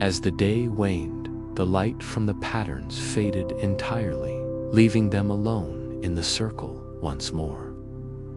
As the day waned, the light from the patterns faded entirely, leaving them alone in the circle once more.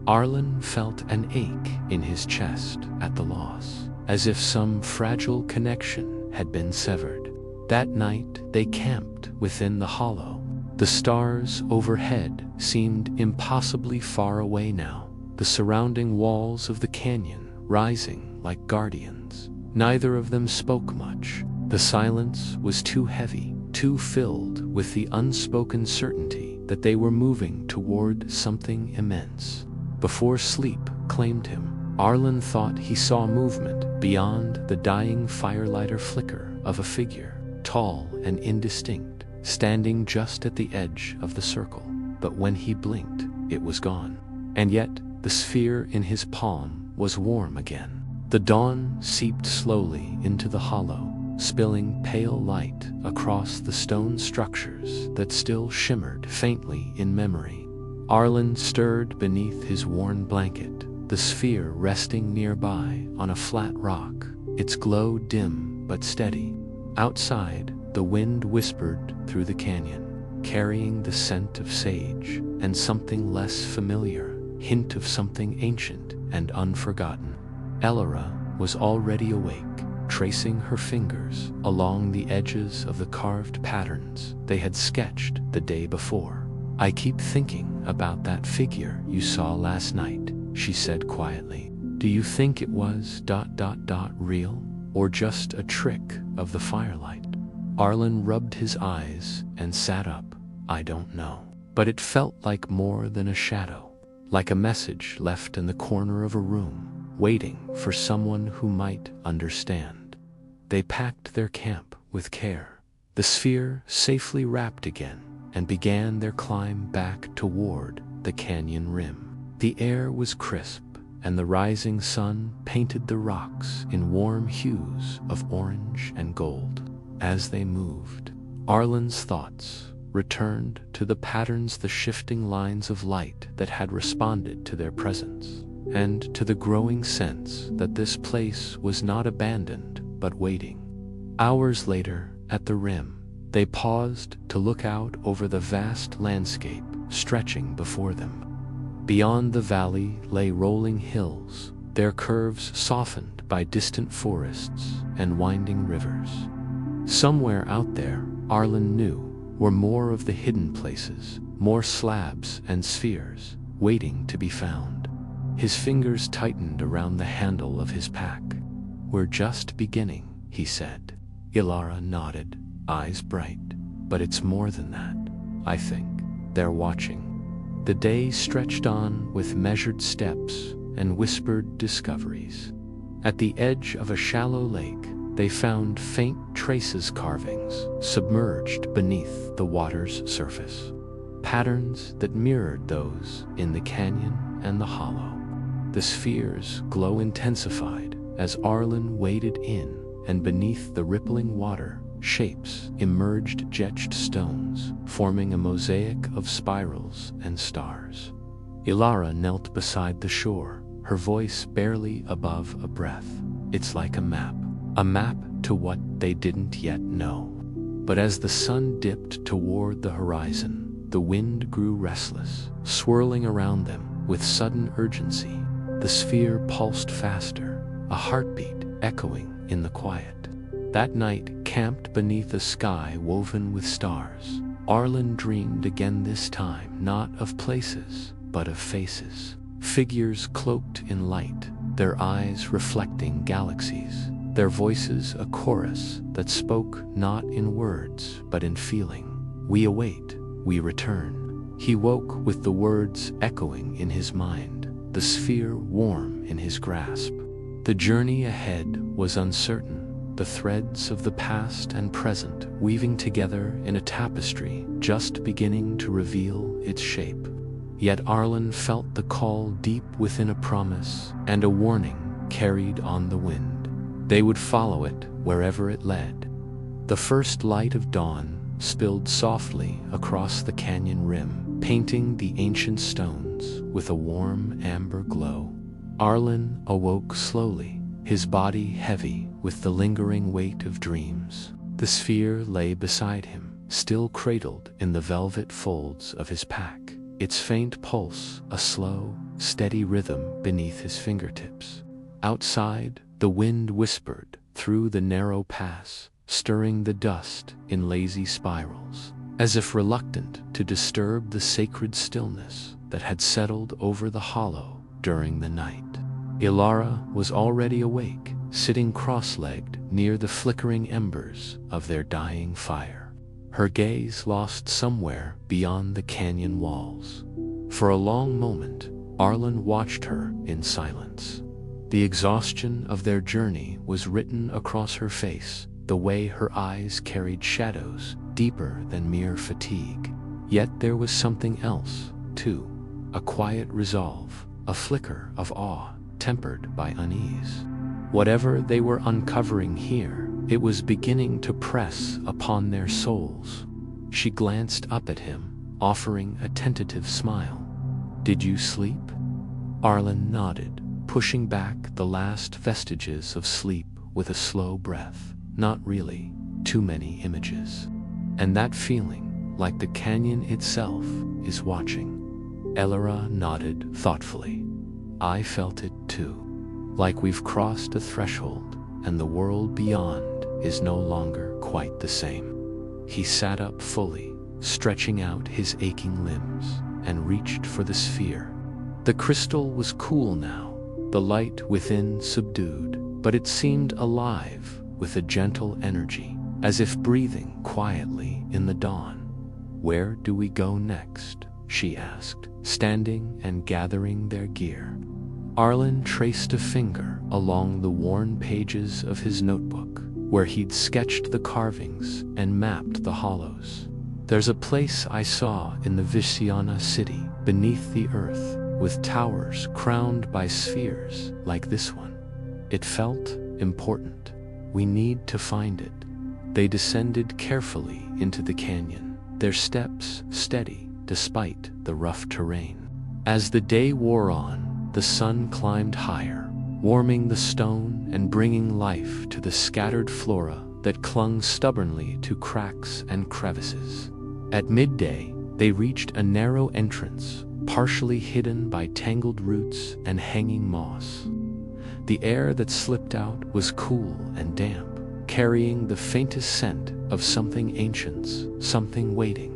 Arlen felt an ache in his chest at the loss, as if some fragile connection had been severed. That night they camped within the hollow. The stars overhead seemed impossibly far away now, the surrounding walls of the canyon rising like guardians. Neither of them spoke much. The silence was too heavy, too filled with the unspoken certainty that they were moving toward something immense. Before sleep claimed him, Arlen thought he saw movement beyond the dying firelighter flicker of a figure, tall and indistinct, standing just at the edge of the circle. But when he blinked, it was gone. And yet, the sphere in his palm was warm again. The dawn seeped slowly into the hollow, spilling pale light across the stone structures that still shimmered faintly in memory. Arlen stirred beneath his worn blanket, the sphere resting nearby on a flat rock, its glow dim but steady. Outside, the wind whispered through the canyon, carrying the scent of sage and something less familiar, hint of something ancient and unforgotten. Elora was already awake, tracing her fingers along the edges of the carved patterns they had sketched the day before. "I keep thinking about that figure you saw last night," she said quietly. "Do you think it was ... real, or just a trick of the firelight?" Arlen rubbed his eyes and sat up. "I don't know. But it felt like more than a shadow, like a message left in the corner of a room, waiting for someone who might understand." They packed their camp with care, the sphere safely wrapped again, and began their climb back toward the canyon rim. The air was crisp, and the rising sun painted the rocks in warm hues of orange and gold. As they moved, Arlen's thoughts returned to the patterns, the shifting lines of light that had responded to their presence, and to the growing sense that this place was not abandoned but waiting. Hours later, at the rim, they paused to look out over the vast landscape stretching before them. Beyond the valley lay rolling hills, their curves softened by distant forests and winding rivers. Somewhere out there, Arlen knew, were more of the hidden places, more slabs and spheres, waiting to be found. His fingers tightened around the handle of his pack. "We're just beginning," he said. Ilara nodded, eyes bright. "But it's more than that. I think they're watching." The day stretched on with measured steps and whispered discoveries. At the edge of a shallow lake, they found faint traces, carvings submerged beneath the water's surface, patterns that mirrored those in the canyon and the hollow. The sphere's glow intensified as Arlen waded in, and beneath the rippling water, shapes emerged, etched stones, forming a mosaic of spirals and stars. Ilara knelt beside the shore, her voice barely above a breath. "It's like a map to what they didn't yet know." But as the sun dipped toward the horizon, the wind grew restless, swirling around them with sudden urgency. The sphere pulsed faster, a heartbeat echoing in the quiet. That night, camped beneath a sky woven with stars, Arlen dreamed again, this time not of places, but of faces. Figures cloaked in light, their eyes reflecting galaxies, their voices a chorus that spoke not in words, but in feeling. "We await, we return." He woke with the words echoing in his mind, the sphere warm in his grasp. The journey ahead was uncertain, the threads of the past and present weaving together in a tapestry just beginning to reveal its shape. Yet Arlen felt the call deep within, a promise and a warning carried on the wind. They would follow it wherever it led. The first light of dawn spilled softly across the canyon rim, painting the ancient stones with a warm amber glow. Arlen awoke slowly, his body heavy with the lingering weight of dreams. The sphere lay beside him, still cradled in the velvet folds of his pack, its faint pulse a slow, steady rhythm beneath his fingertips. Outside, the wind whispered through the narrow pass, stirring the dust in lazy spirals, as if reluctant to disturb the sacred stillness that had settled over the hollow during the night. Ilara was already awake, sitting cross-legged near the flickering embers of their dying fire, her gaze lost somewhere beyond the canyon walls. For a long moment, Arlen watched her in silence. The exhaustion of their journey was written across her face, the way her eyes carried shadows deeper than mere fatigue. Yet there was something else, too, a quiet resolve, a flicker of awe, tempered by unease. Whatever they were uncovering here, it was beginning to press upon their souls. She glanced up at him, offering a tentative smile. "Did you sleep?" Arlen nodded, pushing back the last vestiges of sleep with a slow breath. "Not really. Too many images. And that feeling, like the canyon itself, is watching." Ilara nodded thoughtfully. "I felt it too. Like we've crossed a threshold, and the world beyond is no longer quite the same." He sat up fully, stretching out his aching limbs, and reached for the sphere. The crystal was cool now, the light within subdued, but it seemed alive with a gentle energy, as if breathing quietly in the dawn. "Where do we go next?" she asked, standing and gathering their gear. Arlen traced a finger along the worn pages of his notebook, where he'd sketched the carvings and mapped the hollows. "There's a place I saw in the Visiana city, beneath the earth, with towers crowned by spheres like this one. It felt important. We need to find it." They descended carefully into the canyon, their steps steady despite the rough terrain. As the day wore on, the sun climbed higher, warming the stone and bringing life to the scattered flora that clung stubbornly to cracks and crevices. At midday, they reached a narrow entrance, partially hidden by tangled roots and hanging moss. The air that slipped out was cool and damp, carrying the faintest scent of something ancient, something waiting.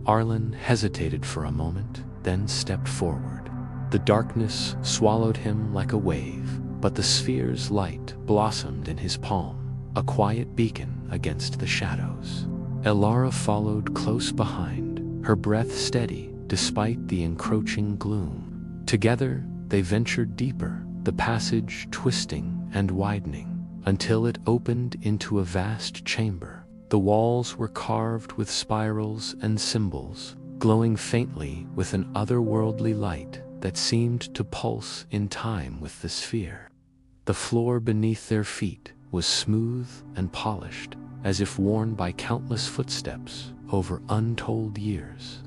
Arlen hesitated for a moment, then stepped forward. The darkness swallowed him like a wave, but the sphere's light blossomed in his palm, a quiet beacon against the shadows. Ilara followed close behind, her breath steady despite the encroaching gloom. Together, they ventured deeper, the passage twisting and widening, until it opened into a vast chamber. The walls were carved with spirals and symbols, glowing faintly with an otherworldly light that seemed to pulse in time with the sphere. The floor beneath their feet was smooth and polished, as if worn by countless footsteps over untold years.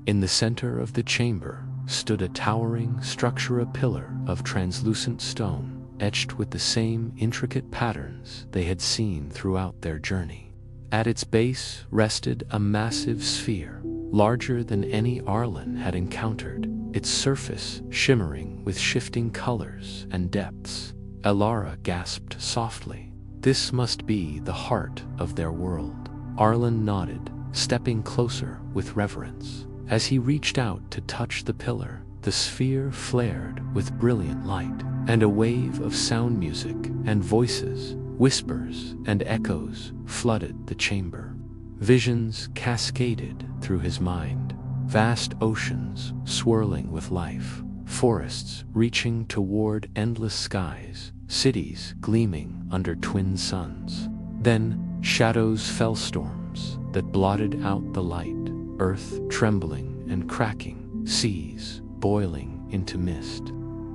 In the center of the chamber stood a towering structure, a pillar of translucent stone, etched with the same intricate patterns they had seen throughout their journey. At its base rested a massive sphere, larger than any Arlen had encountered, its surface shimmering with shifting colors and depths. Ilara gasped softly. "This must be the heart of their world." Arlen nodded, stepping closer with reverence. As he reached out to touch the pillar, the sphere flared with brilliant light, and a wave of sound music and voices, whispers and echoes flooded the chamber. Visions cascaded through his mind, vast oceans swirling with life, forests reaching toward endless skies, cities gleaming under twin suns. Then shadows fell, storms that blotted out the light, earth trembling and cracking, seas boiling into mist.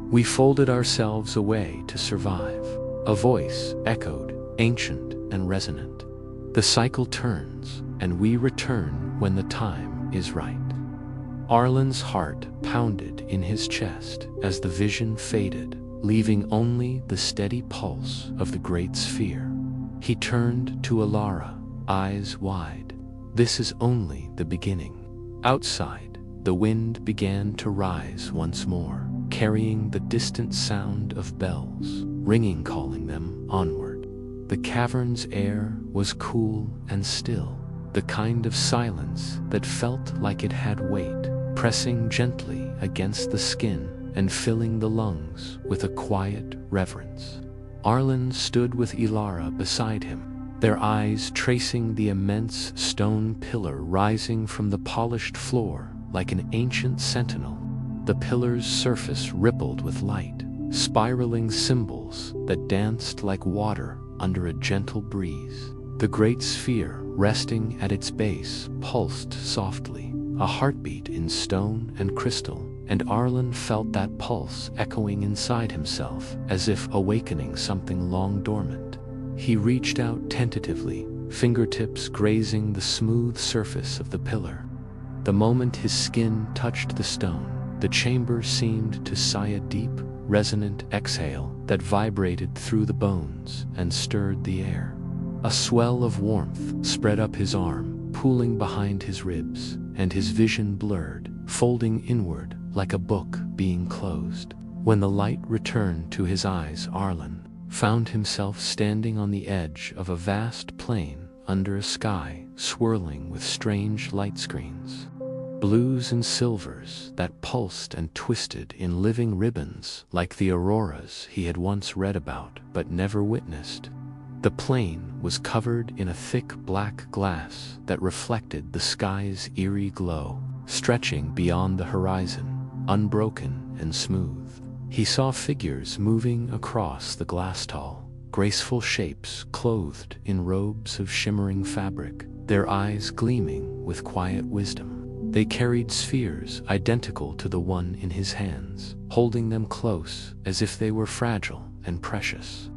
"We folded ourselves away to survive," a voice echoed, ancient and resonant. "The cycle turns, and we return when the time is right." Arlen's heart pounded in his chest as the vision faded, leaving only the steady pulse of the great sphere. He turned to Ilara, eyes wide. "This is only the beginning." Outside, the wind began to rise once more, carrying the distant sound of bells, ringing, calling them onward. The cavern's air was cool and still, the kind of silence that felt like it had weight, pressing gently against the skin and filling the lungs with a quiet reverence. Arlen stood with Ilara beside him, their eyes tracing the immense stone pillar rising from the polished floor like an ancient sentinel. The pillar's surface rippled with light, spiraling symbols that danced like water under a gentle breeze. The great sphere, resting at its base, pulsed softly, a heartbeat in stone and crystal, and Arlen felt that pulse echoing inside himself as if awakening something long dormant. He reached out tentatively, fingertips grazing the smooth surface of the pillar. The moment his skin touched the stone, the chamber seemed to sigh a deep, resonant exhale that vibrated through the bones and stirred the air. A swell of warmth spread up his arm, pooling behind his ribs, and his vision blurred, folding inward like a book being closed. When the light returned to his eyes, Arlen found himself standing on the edge of a vast plain under a sky swirling with strange light screens. Blues and silvers that pulsed and twisted in living ribbons like the auroras he had once read about but never witnessed. The plain was covered in a thick black glass that reflected the sky's eerie glow, stretching beyond the horizon, unbroken and smooth. He saw figures moving across the glass tall, graceful shapes clothed in robes of shimmering fabric, their eyes gleaming with quiet wisdom. They carried spheres identical to the one in his hands, holding them close as if they were fragile and precious.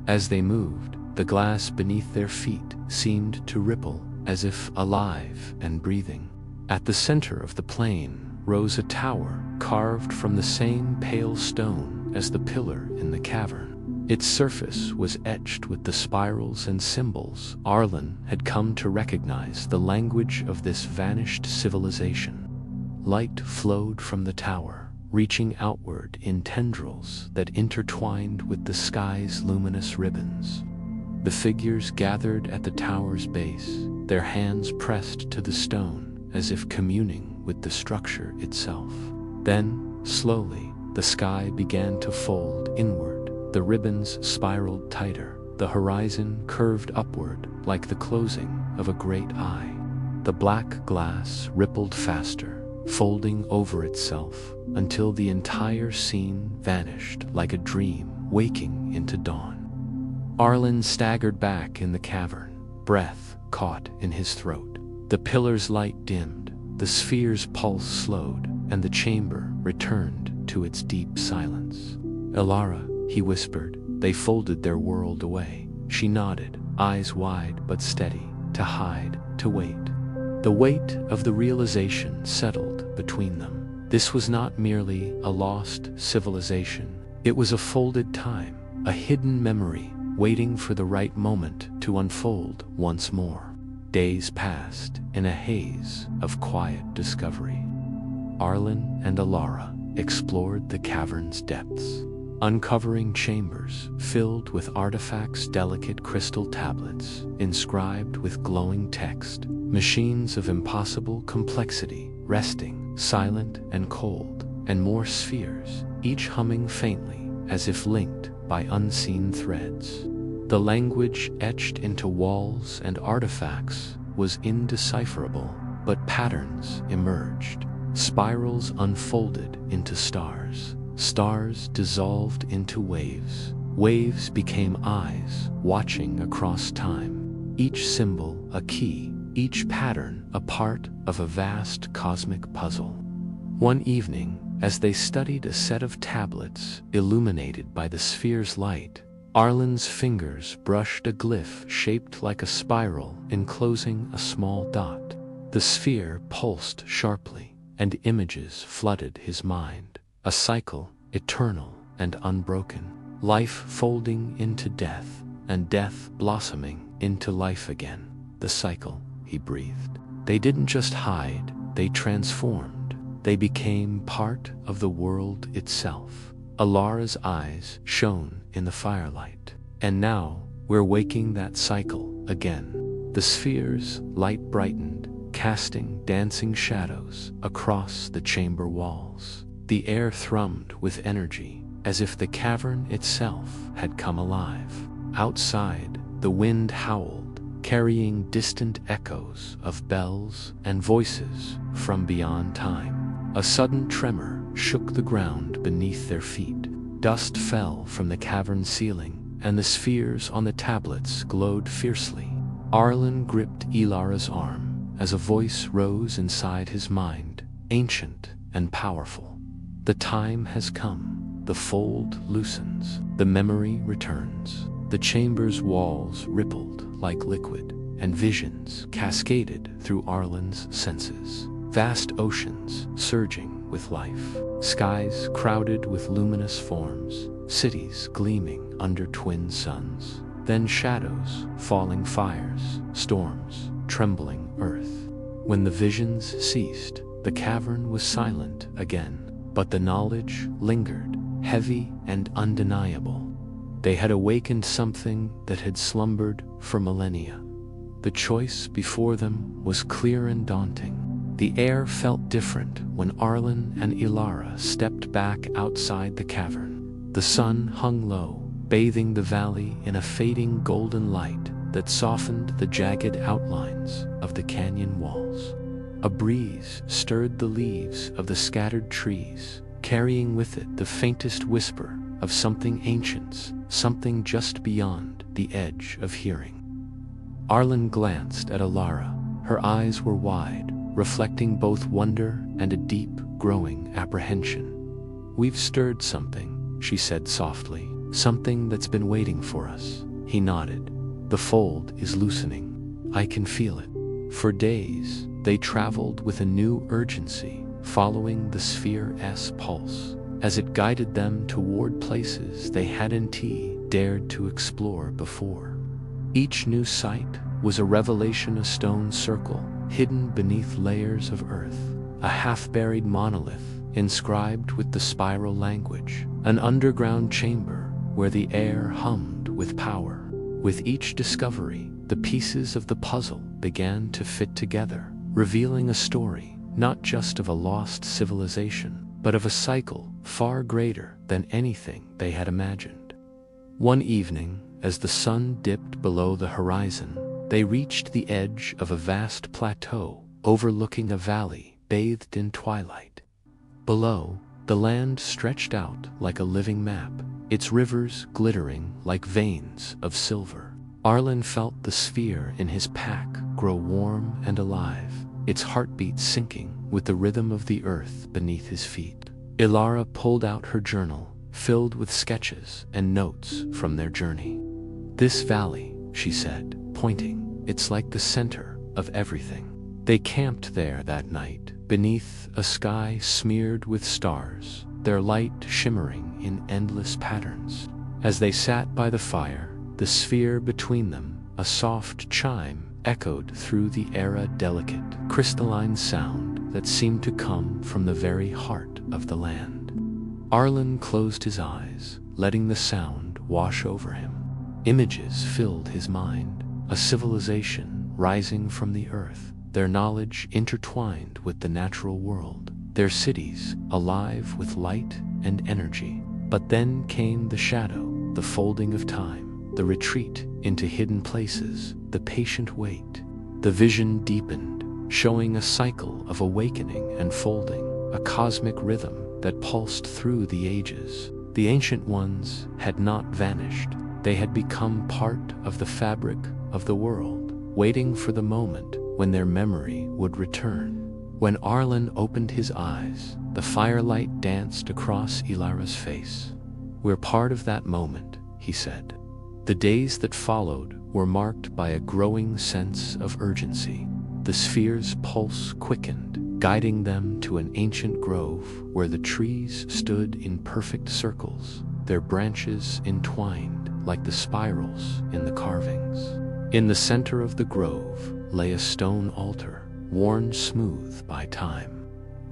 As they moved, the glass beneath their feet seemed to ripple as if alive and breathing. At the center of the plain rose a tower carved from the same pale stone as the pillar in the cavern. Its surface was etched with the spirals and symbols Arlen had come to recognize the language of this vanished civilization. Light flowed from the tower, reaching outward in tendrils that intertwined with the sky's luminous ribbons. The figures gathered at the tower's base, their hands pressed to the stone as if communing with the structure itself. Then, slowly, the sky began to fold inward. The ribbons spiraled tighter, the horizon curved upward like the closing of a great eye. The black glass rippled faster, folding over itself until the entire scene vanished like a dream waking into dawn. Arlen staggered back in the cavern, breath caught in his throat. The pillar's light dimmed, the sphere's pulse slowed, and the chamber returned to its deep silence. "Ilara," he whispered. They folded their world away. She nodded, eyes wide but steady, to hide, to wait. The weight of the realization settled between them. This was not merely a lost civilization. It was a folded time, a hidden memory, waiting for the right moment to unfold once more. Days passed in a haze of quiet discovery. Arlen and Ilara explored the cavern's depths, uncovering chambers filled with artifacts, delicate crystal tablets inscribed with glowing text, machines of impossible complexity resting silent and cold, and more spheres, each humming faintly as if linked by unseen threads. The language etched into walls and artifacts was indecipherable, but patterns emerged. Spirals unfolded into stars. Stars dissolved into waves. Waves became eyes watching across time. Each symbol a key, each pattern a part of a vast cosmic puzzle. One evening, as they studied a set of tablets illuminated by the sphere's light, Arlen's fingers brushed a glyph shaped like a spiral enclosing a small dot. The sphere pulsed sharply, and images flooded his mind. A cycle, eternal and unbroken. Life folding into death, and death blossoming into life again. The cycle, he breathed. They didn't just hide, they transformed. They became part of the world itself. Ilara's eyes shone in the firelight. And now, we're waking that cycle again. The sphere's light brightened, casting dancing shadows across the chamber walls. The air thrummed with energy, as if the cavern itself had come alive. Outside, the wind howled, carrying distant echoes of bells and voices from beyond time. A sudden tremor shook the ground beneath their feet. Dust fell from the cavern ceiling, and the spheres on the tablets glowed fiercely. Arlen gripped Ilara's arm as a voice rose inside his mind, ancient and powerful. The time has come. The fold loosens. The memory returns. The chamber's walls rippled like liquid, and visions cascaded through Arlen's senses. Vast oceans surging with life. Skies crowded with luminous forms. Cities gleaming under twin suns. Then shadows, falling fires, storms, trembling earth. When the visions ceased, the cavern was silent again, but the knowledge lingered, heavy and undeniable. They had awakened something that had slumbered for millennia. The choice before them was clear and daunting. The air felt different when Arlen and Ilara stepped back outside the cavern. The sun hung low, bathing the valley in a fading golden light that softened the jagged outlines of the canyon walls. A breeze stirred the leaves of the scattered trees, carrying with it the faintest whisper of something ancient, something just beyond the edge of hearing. Arlen glanced at Ilara. Her eyes were wide, reflecting both wonder and a deep, growing apprehension. "We've stirred something," she said softly. "Something that's been waiting for us." He nodded. "The fold is loosening. I can feel it." For days, they traveled with a new urgency, following the sphere's pulse, as it guided them toward places they hadn't dared to explore before. Each new site was a revelation, a stone circle hidden beneath layers of earth, a half-buried monolith inscribed with the spiral language, an underground chamber where the air hummed with power. With each discovery, the pieces of the puzzle began to fit together, revealing a story not just of a lost civilization, but of a cycle far greater than anything they had imagined. One evening, as the sun dipped below the horizon, they reached the edge of a vast plateau overlooking a valley bathed in twilight. Below, the land stretched out like a living map, its rivers glittering like veins of silver. Arlen felt the sphere in his pack grow warm and alive, its heartbeat syncing with the rhythm of the earth beneath his feet. Ilara pulled out her journal, filled with sketches and notes from their journey. "This valley," she said, pointing, "it's like the center of everything." They camped there that night, beneath a sky smeared with stars, their light shimmering in endless patterns. As they sat by the fire, the sphere between them, a soft chime, echoed through the air, a delicate, crystalline sound that seemed to come from the very heart of the land. Arlen closed his eyes, letting the sound wash over him. Images filled his mind, a civilization rising from the earth, their knowledge intertwined with the natural world, their cities alive with light and energy. But then came the shadow, the folding of time, the retreat into hidden places, the patient wait. The vision deepened, showing a cycle of awakening and folding, a cosmic rhythm that pulsed through the ages. The ancient ones had not vanished. They had become part of the fabric of the world, waiting for the moment when their memory would return. When Arlen opened his eyes, the firelight danced across Ilara's face. "We're part of that moment," he said. The days that followed were marked by a growing sense of urgency. The sphere's pulse quickened, guiding them to an ancient grove where the trees stood in perfect circles, their branches entwined like the spirals in the carvings. In the center of the grove lay a stone altar, worn smooth by time.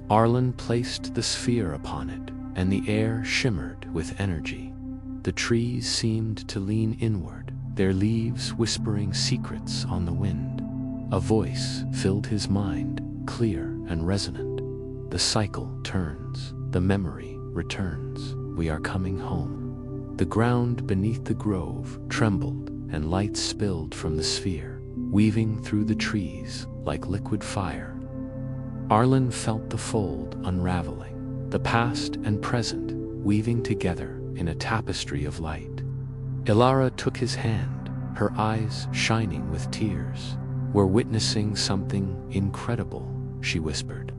Arlen placed the sphere upon it, and the air shimmered with energy. The trees seemed to lean inward, their leaves whispering secrets on the wind. A voice filled his mind, clear and resonant. "The cycle turns. the memory returns. We are coming home. The ground beneath the grove trembled, and light spilled from the sphere, weaving through the trees like liquid fire. Arlen felt the fold unraveling, the past and present weaving together in a tapestry of light. Ilara took his hand, her eyes shining with tears. "We're witnessing something incredible," she whispered.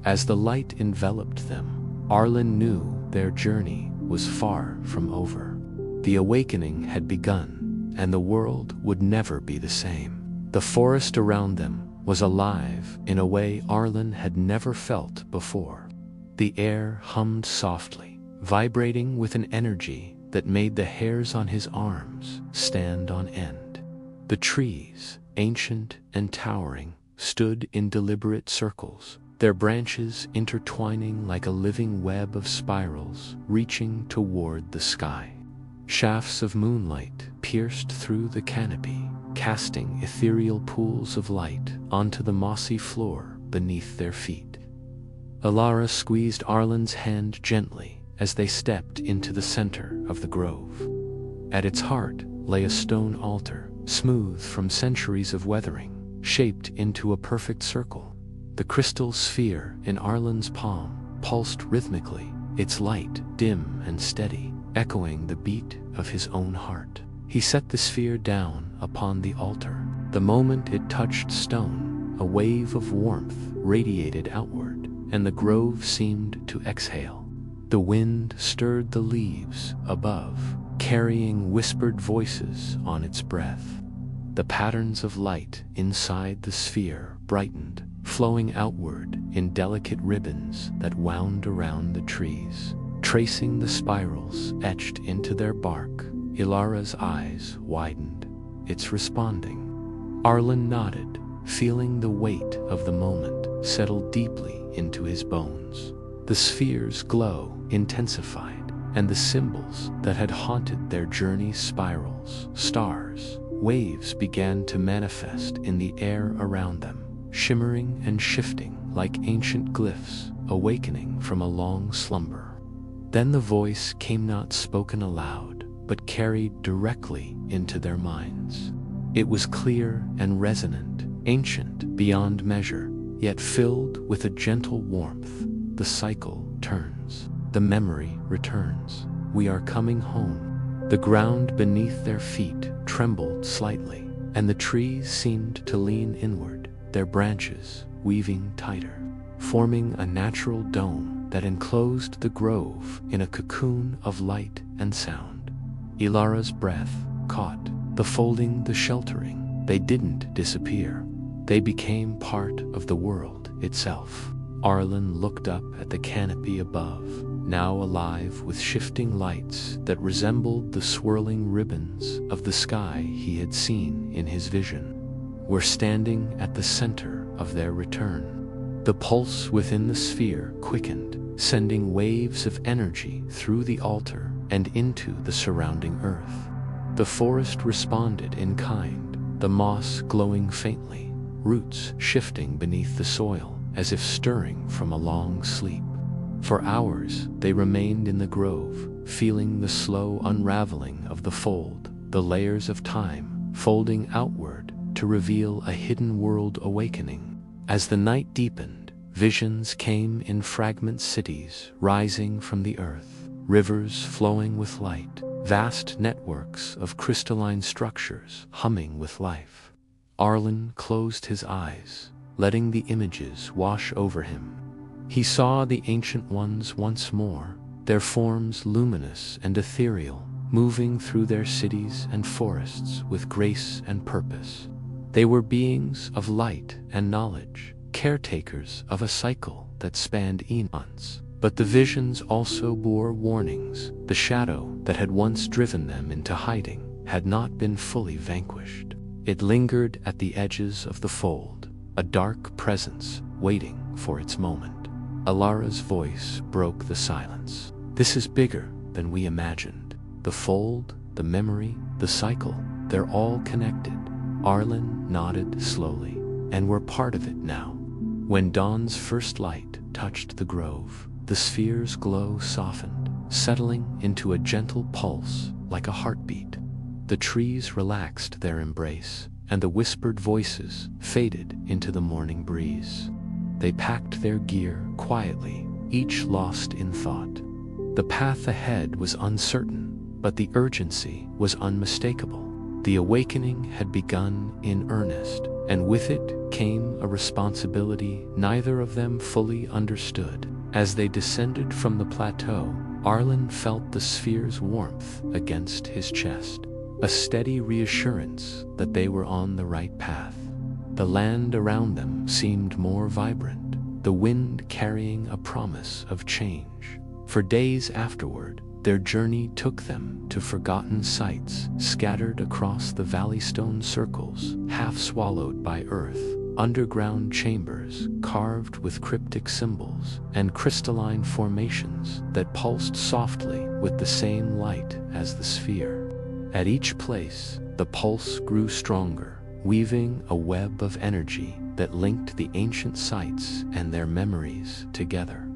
As the light enveloped them, Arlen knew their journey was far from over. The awakening had begun, and the world would never be the same. The forest around them was alive in a way Arlen had never felt before. The air hummed softly, vibrating with an energy that made the hairs on his arms stand on end. The trees, ancient and towering, stood in deliberate circles, their branches intertwining like a living web of spirals reaching toward the sky. Shafts of moonlight pierced through the canopy, casting ethereal pools of light onto the mossy floor beneath their feet. Ilara squeezed Arlen's hand gently as they stepped into the center of the grove. At its heart lay a stone altar, smooth from centuries of weathering, shaped into a perfect circle. The crystal sphere in Arlen's palm pulsed rhythmically, its light dim and steady, echoing the beat of his own heart. He set the sphere down upon the altar. The moment it touched stone, a wave of warmth radiated outward, and the grove seemed to exhale. The wind stirred the leaves above, carrying whispered voices on its breath. The patterns of light inside the sphere brightened, flowing outward in delicate ribbons that wound around the trees, tracing the spirals etched into their bark. Ilara's eyes widened. "It's responding." Arlen nodded, feeling the weight of the moment settle deeply into his bones. The sphere's glow intensified, and the symbols that had haunted their journey, spirals, stars, waves, began to manifest in the air around them, shimmering and shifting like ancient glyphs awakening from a long slumber. Then the voice came, not spoken aloud, but carried directly into their minds. It was clear and resonant, ancient beyond measure, yet filled with a gentle warmth. "The cycle turns. The memory returns. We are coming home." The ground beneath their feet trembled slightly, and the trees seemed to lean inward, their branches weaving tighter, forming a natural dome that enclosed the grove in a cocoon of light and sound. Ilara's breath caught, the folding, the sheltering. They didn't disappear. They became part of the world itself. Arlen looked up at the canopy above, now alive with shifting lights that resembled the swirling ribbons of the sky he had seen in his vision. "We're standing at the center of their return." The pulse within the sphere quickened, sending waves of energy through the altar and into the surrounding earth. The forest responded in kind, the moss glowing faintly, roots shifting beneath the soil as if stirring from a long sleep. For hours they remained in the grove, feeling the slow unraveling of the fold, the layers of time folding outward to reveal a hidden world awakening. As the night deepened, visions came in fragment, cities rising from the earth, rivers flowing with light, vast networks of crystalline structures humming with life. Arlen closed his eyes, letting the images wash over him. He saw the ancient ones once more, their forms luminous and ethereal, moving through their cities and forests with grace and purpose. They were beings of light and knowledge, caretakers of a cycle that spanned eons. But the visions also bore warnings. The shadow that had once driven them into hiding had not been fully vanquished. It lingered at the edges of the fold, a dark presence waiting for its moment. Ilara's voice broke the silence. "This is bigger than we imagined. The fold, the memory, the cycle, they're all connected." Arlen nodded slowly, "And we're part of it now." When dawn's first light touched the grove, The sphere's glow softened, settling into a gentle pulse like a heartbeat. The trees relaxed their embrace, and the whispered voices faded into the morning breeze. They packed their gear quietly, each lost in thought. The path ahead was uncertain, but the urgency was unmistakable. The awakening had begun in earnest, and with it came a responsibility neither of them fully understood. As they descended from the plateau, Arlen felt the sphere's warmth against his chest, a steady reassurance that they were on the right path. The land around them seemed more vibrant, the wind carrying a promise of change. For days afterward, their journey took them to forgotten sites scattered across the valley-stone circles, half swallowed by earth, underground chambers carved with cryptic symbols, and crystalline formations that pulsed softly with the same light as the sphere. At each place, the pulse grew stronger, weaving a web of energy that linked the ancient sites and their memories together.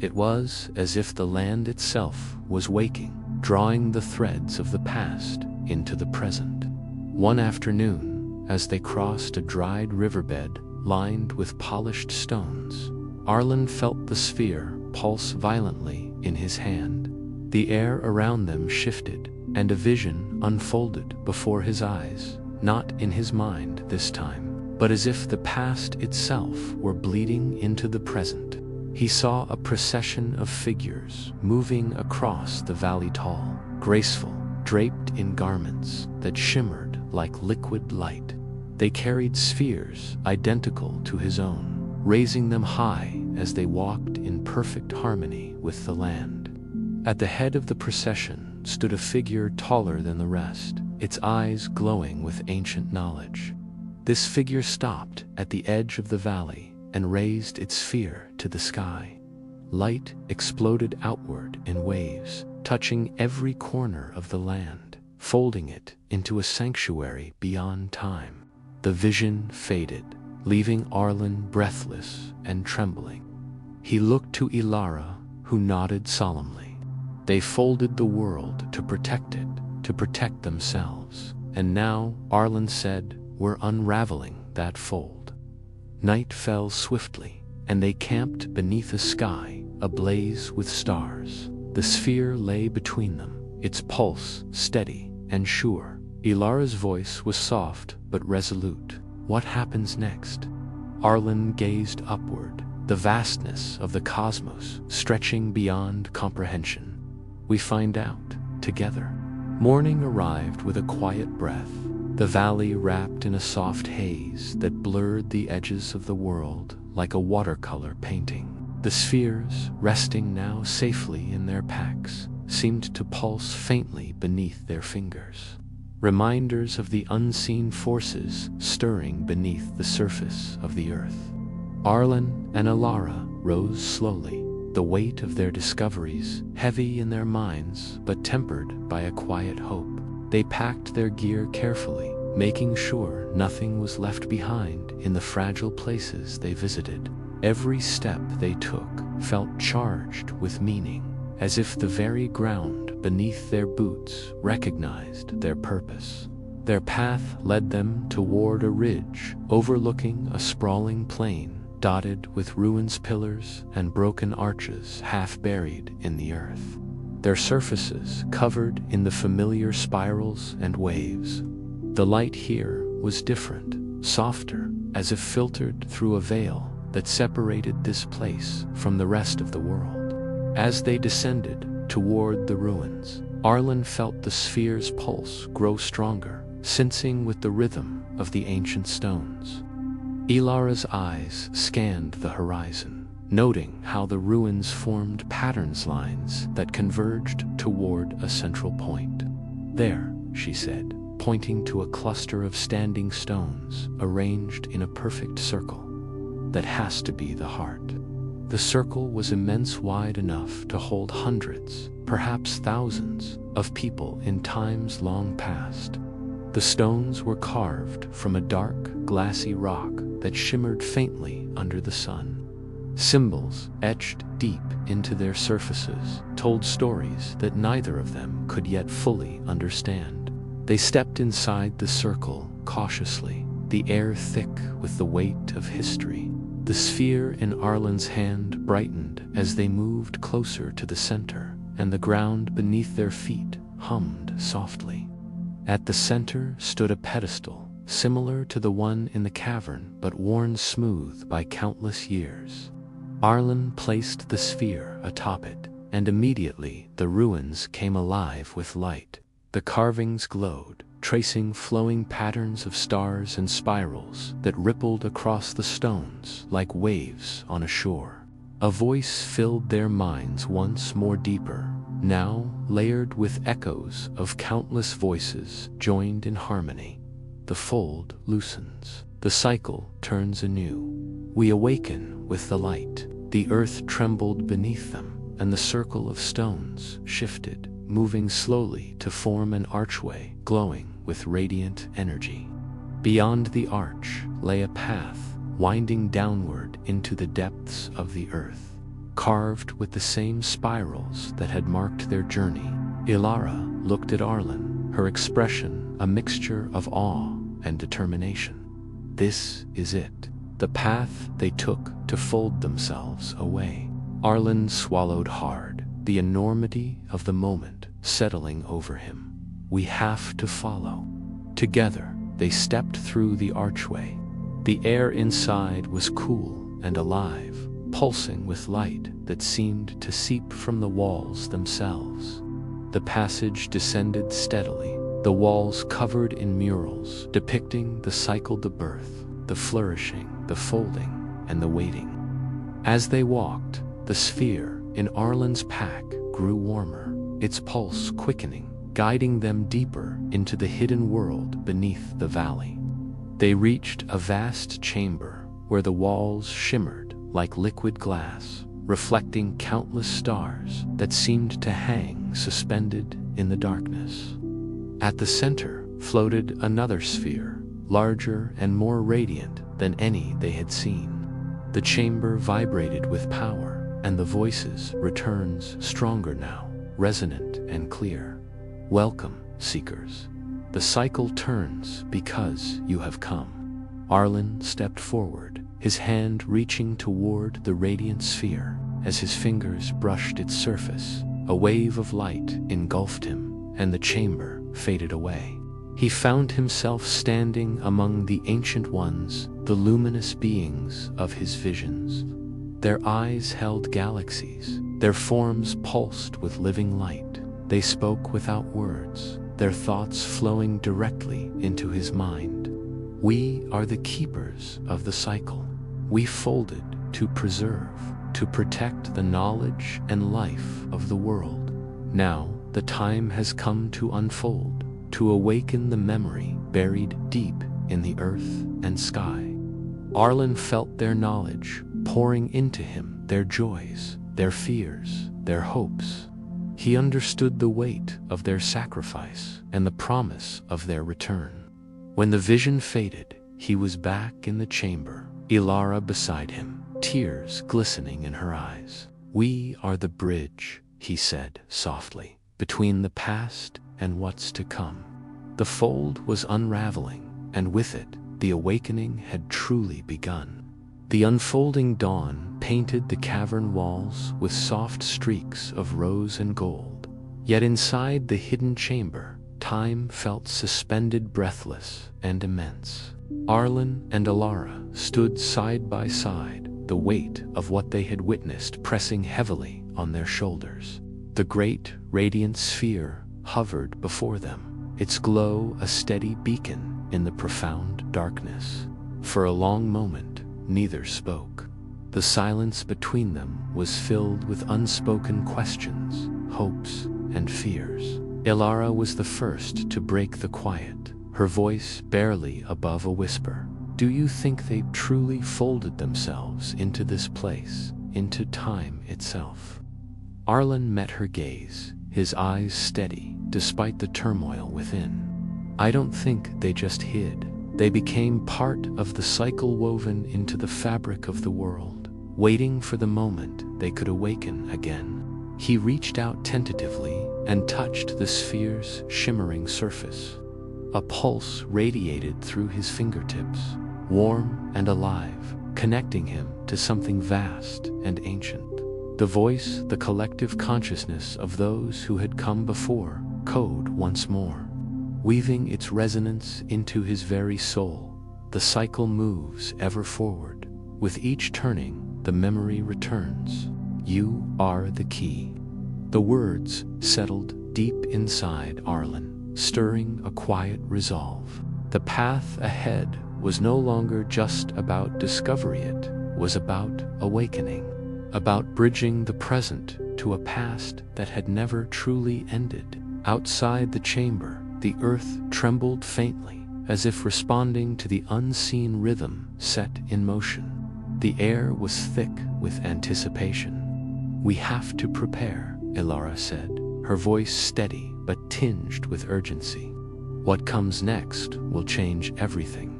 It was as if the land itself was waking, drawing the threads of the past into the present. One afternoon, as they crossed a dried riverbed lined with polished stones, Arlen felt the sphere pulse violently in his hand. The air around them shifted, and a vision unfolded before his eyes, not in his mind this time, but as if the past itself were bleeding into the present. He saw a procession of figures moving across the valley, tall, graceful, draped in garments that shimmered like liquid light. They carried spheres identical to his own, raising them high as they walked in perfect harmony with the land. At the head of the procession stood a figure taller than the rest, its eyes glowing with ancient knowledge. This figure stopped at the edge of the valley and raised its sphere to the sky. Light exploded outward in waves, touching every corner of the land, folding it into a sanctuary beyond time. The vision faded, leaving Arlen breathless and trembling. He looked to Ilara, who nodded solemnly. They folded the world to protect it, to protect themselves. And now, Arlen said, we're unraveling that fold. Night fell swiftly, and they camped beneath a sky ablaze with stars. The sphere lay between them, its pulse steady and sure. Ilara's voice was soft but resolute. What happens next? Arlen gazed upward, the vastness of the cosmos stretching beyond comprehension. We find out, together. Morning arrived with a quiet breath, the valley wrapped in a soft haze that blurred the edges of the world like a watercolor painting. The spheres, resting now safely in their packs, seemed to pulse faintly beneath their fingers, reminders of the unseen forces stirring beneath the surface of the earth. Arlen and Ilara rose slowly, the weight of their discoveries heavy in their minds but tempered by a quiet hope. They packed their gear carefully, making sure nothing was left behind in the fragile places they visited. Every step they took felt charged with meaning, as if the very ground beneath their boots recognized their purpose. Their path led them toward a ridge overlooking a sprawling plain dotted with ruins, pillars, and broken arches half buried in the earth, their surfaces covered in the familiar spirals and waves. The light here was different, softer, as if filtered through a veil that separated this place from the rest of the world. As they descended toward the ruins, Arlen felt the sphere's pulse grow stronger, sensing with the rhythm of the ancient stones. Ilara's eyes scanned the horizon, noting how the ruins formed patterns lines that converged toward a central point. There, she said, pointing to a cluster of standing stones arranged in a perfect circle. That has to be the heart. The circle was immense, wide enough to hold hundreds, perhaps thousands, of people in times long past. The stones were carved from a dark, glassy rock that shimmered faintly under the sun. Symbols etched deep into their surfaces told stories that neither of them could yet fully understand. They stepped inside the circle cautiously, the air thick with the weight of history. The sphere in Arlen's hand brightened as they moved closer to the center, and the ground beneath their feet hummed softly. At the center stood a pedestal, similar to the one in the cavern but worn smooth by countless years. Arlen placed the sphere atop it, and immediately the ruins came alive with light. The carvings glowed, tracing flowing patterns of stars and spirals that rippled across the stones like waves on a shore. A voice filled their minds once more deeper, now layered with echoes of countless voices joined in harmony. The fold loosens. The cycle turns anew. We awaken with the light. The earth trembled beneath them, and the circle of stones shifted, moving slowly to form an archway glowing with radiant energy. Beyond the arch lay a path, winding downward into the depths of the earth, carved with the same spirals that had marked their journey. Ilara looked at Arlen, her expression a mixture of awe and determination. This is it, the path they took to fold themselves away. Arlen swallowed hard, the enormity of the moment settling over him. We have to follow. Together, they stepped through the archway. The air inside was cool and alive, pulsing with light that seemed to seep from the walls themselves. The passage descended steadily, the walls covered in murals depicting the cycle, the birth, the flourishing, the folding, and the waiting. As they walked, the sphere in Arlen's pack grew warmer, its pulse quickening, guiding them deeper into the hidden world beneath the valley. They reached a vast chamber where the walls shimmered like liquid glass, reflecting countless stars that seemed to hang suspended in the darkness. At the center floated another sphere, larger and more radiant than any they had seen. The chamber vibrated with power, and the voices returned stronger now, resonant and clear. Welcome, seekers. The cycle turns because you have come. Arlen stepped forward, his hand reaching toward the radiant sphere. As his fingers brushed its surface, a wave of light engulfed him, and the chamber faded away. He found himself standing among the ancient ones, the luminous beings of his visions. Their eyes held galaxies, their forms pulsed with living light. They spoke without words, their thoughts flowing directly into his mind. We are the keepers of the cycle. We folded to preserve, to protect the knowledge and life of the world. Now the time has come to unfold, to awaken the memory buried deep in the earth and sky. Arlen felt their knowledge pouring into him, their joys, their fears, their hopes. He understood the weight of their sacrifice and the promise of their return. When the vision faded, he was back in the chamber, Ilara beside him, tears glistening in her eyes. We are the bridge, he said softly, between the past and what's to come. The fold was unraveling, and with it, the awakening had truly begun. The unfolding dawn painted the cavern walls with soft streaks of rose and gold. Yet inside the hidden chamber, time felt suspended, breathless and immense. Arlen and Ilara stood side by side, the weight of what they had witnessed pressing heavily on their shoulders. The great, radiant sphere hovered before them, its glow a steady beacon in the profound darkness. For a long moment, neither spoke. The silence between them was filled with unspoken questions, hopes, and fears. Ilara was the first to break the quiet, her voice barely above a whisper. Do you think they truly folded themselves into this place, into time itself? Arlen met her gaze, his eyes steady despite the turmoil within. I don't think they just hid. They became part of the cycle woven into the fabric of the world. waiting for the moment they could awaken again. He reached out tentatively and touched the sphere's shimmering surface. A pulse radiated through his fingertips, warm and alive, connecting him to something vast and ancient. The voice, the collective consciousness of those who had come before, code once more, weaving its resonance into his very soul. The cycle moves ever forward. With each turning, the memory returns. You are the key. The words settled deep inside Arlen, stirring a quiet resolve. The path ahead was no longer just about discovery, it was about awakening, about bridging the present to a past that had never truly ended. Outside the chamber, the earth trembled faintly, as if responding to the unseen rhythm set in motion. The air was thick with anticipation. "We have to prepare," Ilara said, her voice steady but tinged with urgency. "What comes next will change everything."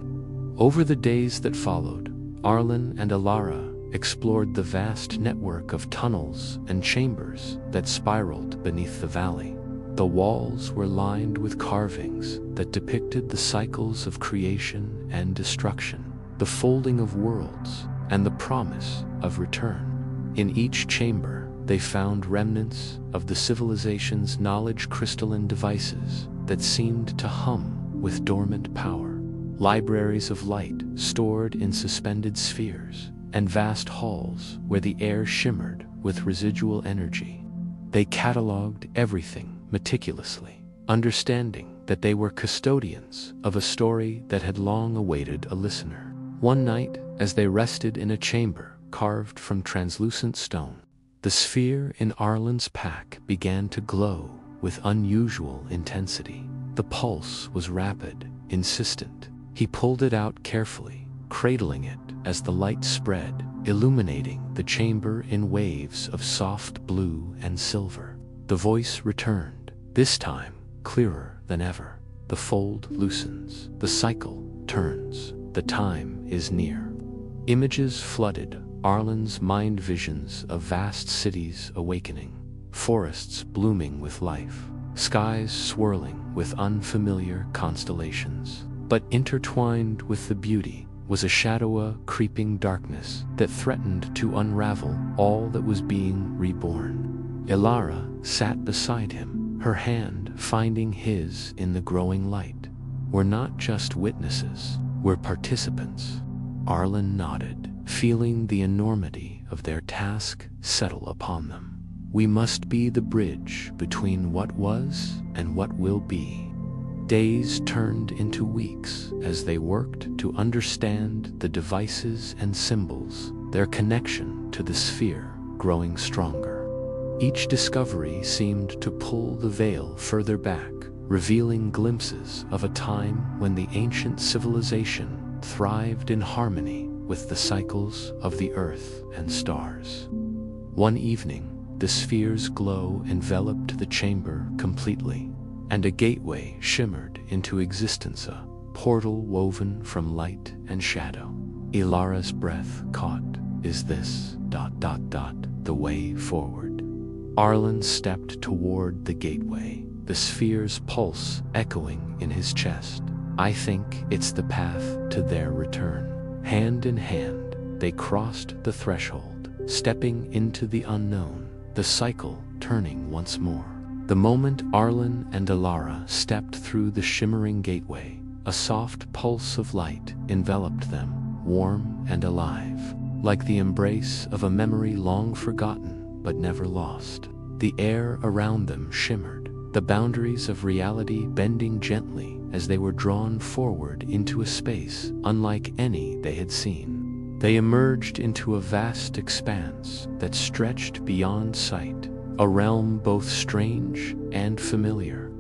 Over the days that followed, Arlen and Ilara explored the vast network of tunnels and chambers that spiraled beneath the valley. The walls were lined with carvings that depicted the cycles of creation and destruction, the folding of worlds, and the promise of return. In each chamber, they found remnants of the civilization's knowledge crystalline devices that seemed to hum with dormant power. Libraries of light stored in suspended spheres, and vast halls where the air shimmered with residual energy. They cataloged everything meticulously, understanding that they were custodians of a story that had long awaited a listener. One night, as they rested in a chamber carved from translucent stone, the sphere in Arlen's pack began to glow with unusual intensity. The pulse was rapid, insistent. He pulled it out carefully, cradling it as the light spread, illuminating the chamber in waves of soft blue and silver. The voice returned, this time clearer than ever. The fold loosens, the cycle turns, the time is near. Images flooded Arlen's mind, visions of vast cities awakening, forests blooming with life, skies swirling with unfamiliar constellations. But intertwined with the beauty was a shadowy, creeping darkness that threatened to unravel all that was being reborn. Ilara sat beside him, her hand finding his in the growing light. "We're not just witnesses, we're participants." Arlen nodded, feeling the enormity of their task settle upon them. "We must be the bridge between what was and what will be." Days turned into weeks as they worked to understand the devices and symbols, their connection to the sphere growing stronger. Each discovery seemed to pull the veil further back, revealing glimpses of a time when the ancient civilization thrived in harmony with the cycles of the earth and stars. One evening, the sphere's glow enveloped the chamber completely, and a gateway shimmered into existence, a portal woven from light and shadow. Ilara's breath caught. "Is this ... the way forward?" Arlen stepped toward the gateway, the sphere's pulse echoing in his chest. "I think it's the path to their return." Hand in hand, they crossed the threshold, stepping into the unknown, the cycle turning once more. The moment Arlen and Ilara stepped through the shimmering gateway, a soft pulse of light enveloped them, warm and alive, like the embrace of a memory long forgotten but never lost. The air around them shimmered, the boundaries of reality bending gently as they were drawn forward into a space unlike any they had seen. They emerged into a vast expanse that stretched beyond sight, a realm both strange and familiar.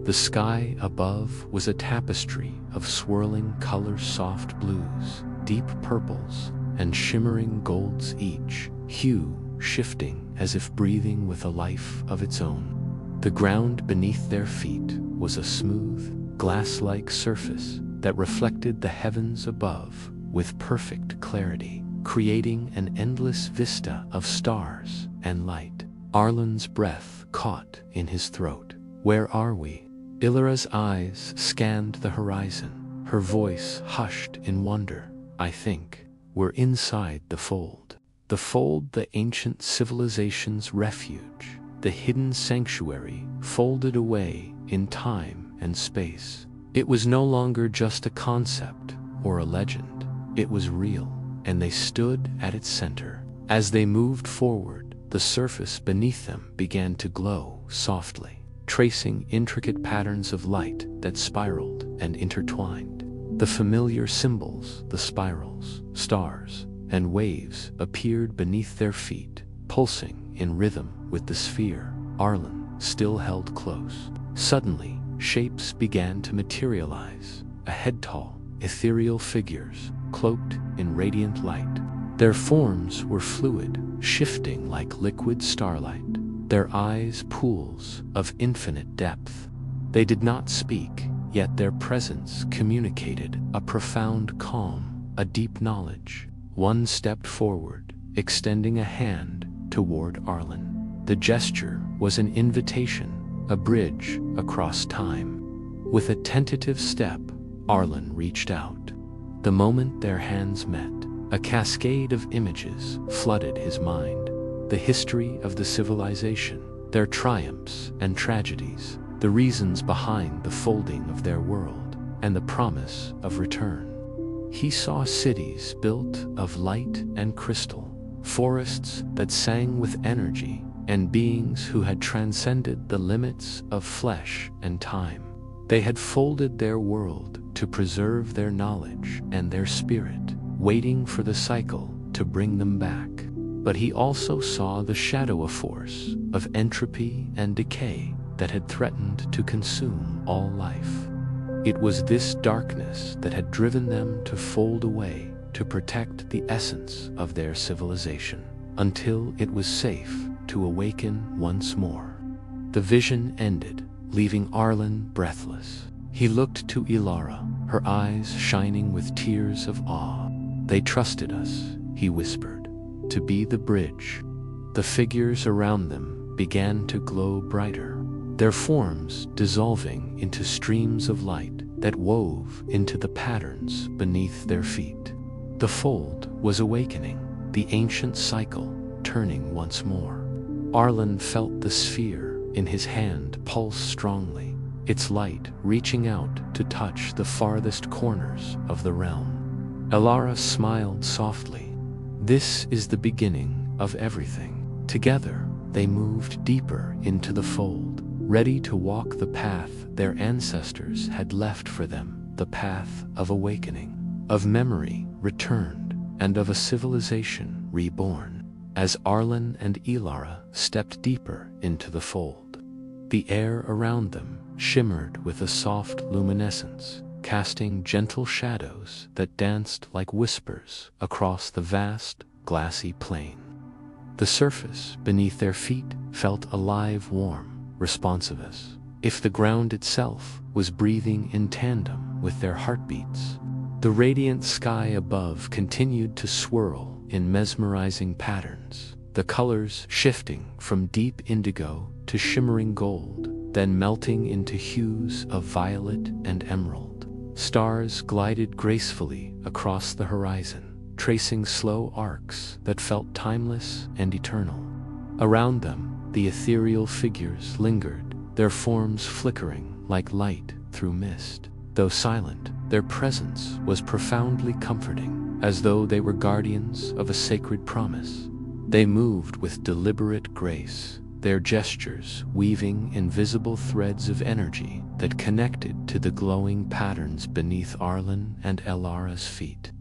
The sky above was a tapestry of swirling colors, soft blues, deep purples, and shimmering golds, each hue shifting as if breathing with a life of its own. The ground beneath their feet was a smooth, glass-like surface that reflected the heavens above with perfect clarity. creating an endless vista of stars and light. Arlen's breath caught in his throat. "Where are we?" Ilara's eyes scanned the horizon, her voice hushed in wonder. "I think we're inside the fold." The fold, the ancient civilization's refuge, the hidden sanctuary folded away in time and space. It was no longer just a concept or a legend. It was real, and they stood at its center. As they moved forward, the surface beneath them began to glow softly, tracing intricate patterns of light that spiraled and intertwined. The familiar symbols, the spirals, stars, and waves appeared beneath their feet, pulsing in rhythm with the sphere Arlen still held close. Suddenly, shapes began to materialize, head-tall, ethereal figures, cloaked in radiant light. Their forms were fluid, shifting like liquid starlight, their eyes pools of infinite depth. They did not speak, yet their presence communicated a profound calm, a deep knowledge. One stepped forward, extending a hand toward Arlen. The gesture was an invitation, a bridge across time. With a tentative step, Arlen reached out. The moment their hands met, a cascade of images flooded his mind. The history of the civilization, their triumphs and tragedies, the reasons behind the folding of their world, and the promise of return. He saw cities built of light and crystal, forests that sang with energy, and beings who had transcended the limits of flesh and time. They had folded their world to preserve their knowledge and their spirit, waiting for the cycle to bring them back. But he also saw the shadow of force, of entropy and decay that had threatened to consume all life. It was this darkness that had driven them to fold away to protect the essence of their civilization, until it was safe to awaken once more. The vision ended, leaving Arlen breathless. He looked to Ilara, her eyes shining with tears of awe. "They trusted us," he whispered, "to be the bridge." The figures around them began to glow brighter, their forms dissolving into streams of light that wove into the patterns beneath their feet. The fold was awakening, the ancient cycle turning once more. Arlen felt the sphere in his hand pulse strongly, its light reaching out to touch the farthest corners of the realm. Ilara smiled softly. "This is the beginning of everything." Together, they moved deeper into the fold, ready to walk the path their ancestors had left for them, the path of awakening, of memory returned, and of a civilization reborn. As Arlen and Ilara stepped deeper into the fold, the air around them shimmered with a soft luminescence, casting gentle shadows that danced like whispers across the vast, glassy plain. The surface beneath their feet felt alive, warm, responsive, as if the ground itself was breathing in tandem with their heartbeats. The radiant sky above continued to swirl in mesmerizing patterns, the colors shifting from deep indigo to shimmering gold, then melting into hues of violet and emerald. Stars glided gracefully across the horizon, tracing slow arcs that felt timeless and eternal. Around them, the ethereal figures lingered, their forms flickering like light through mist. Though silent, their presence was profoundly comforting, as though they were guardians of a sacred promise. They moved with deliberate grace, their gestures weaving invisible threads of energy that connected to the glowing patterns beneath Arlen and Ilara's feet.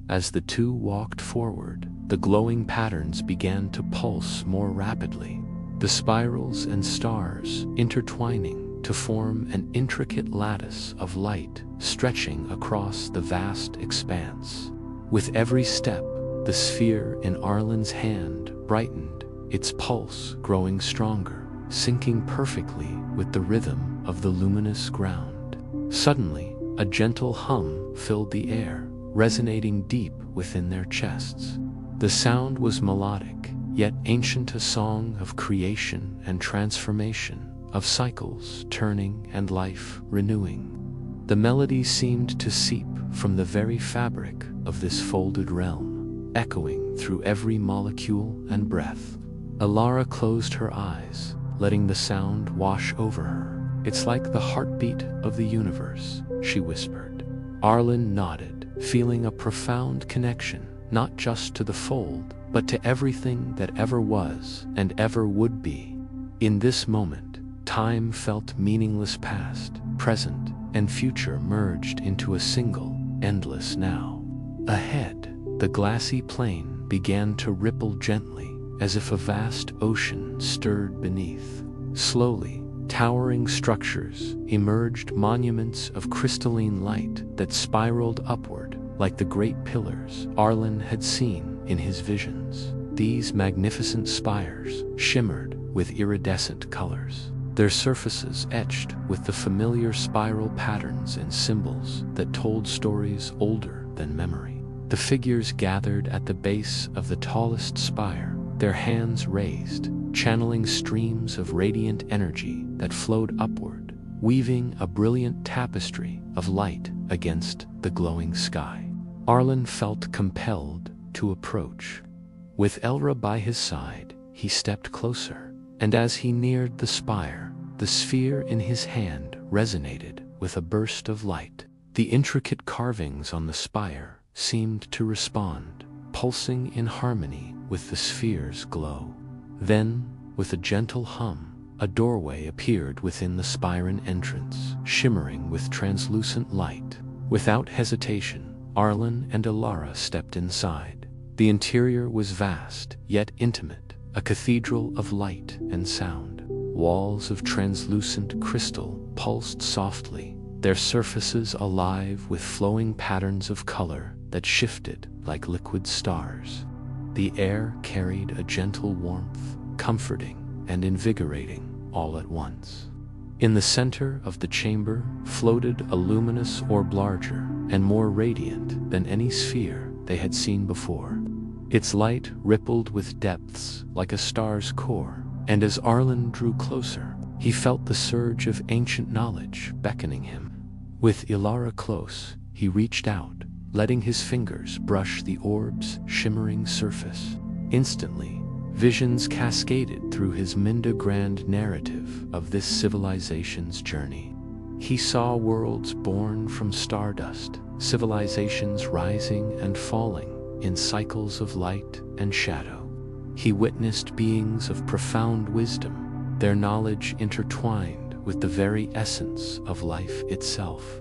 As the two walked forward, the glowing patterns began to pulse more rapidly, the spirals and stars intertwining to form an intricate lattice of light stretching across the vast expanse. With every step, the sphere in Arlen's hand brightened, its pulse growing stronger, syncing perfectly with the rhythm of the luminous ground. Suddenly, a gentle hum filled the air, resonating deep within their chests. The sound was melodic, yet ancient, a song of creation and transformation, of cycles turning and life renewing. The melody seemed to seep from the very fabric of this folded realm, echoing through every molecule and breath. Alara closed her eyes, letting the sound wash over her. "It's like the heartbeat of the universe," she whispered. Arlen nodded, feeling a profound connection, not just to the fold, but to everything that ever was and ever would be. In this moment, time felt meaningless. Past, present, and future merged into a single, endless now. Ahead, the glassy plain began to ripple gently, as if a vast ocean stirred beneath. Slowly, towering structures emerged, monuments of crystalline light that spiraled upward like the great pillars Arlen had seen in his visions. These magnificent spires shimmered with iridescent colors, their surfaces etched with the familiar spiral patterns and symbols that told stories older than memory. The figures gathered at the base of the tallest spire, their hands raised, channeling streams of radiant energy that flowed upward, weaving a brilliant tapestry of light against the glowing sky. Arlen felt compelled to approach. With Elra by his side, he stepped closer, and as he neared the spire, the sphere in his hand resonated with a burst of light. The intricate carvings on the spire seemed to respond, pulsing in harmony with the sphere's glow. Then, with a gentle hum, a doorway appeared within the spire's entrance, shimmering with translucent light. Without hesitation, Arlen and Alara stepped inside. The interior was vast, yet intimate, a cathedral of light and sound. Walls of translucent crystal pulsed softly, their surfaces alive with flowing patterns of color that shifted like liquid stars. The air carried a gentle warmth, comforting and invigorating all at once. In the center of the chamber floated a luminous orb, larger and more radiant than any sphere they had seen before. Its light rippled with depths like a star's core, and as Arlen drew closer, he felt the surge of ancient knowledge beckoning him. With Ilara close, he reached out, letting his fingers brush the orb's shimmering surface. Instantly, visions cascaded through his Minda-grand narrative of this civilization's journey. He saw worlds born from stardust, civilizations rising and falling in cycles of light and shadow. He witnessed beings of profound wisdom, their knowledge intertwined with the very essence of life itself.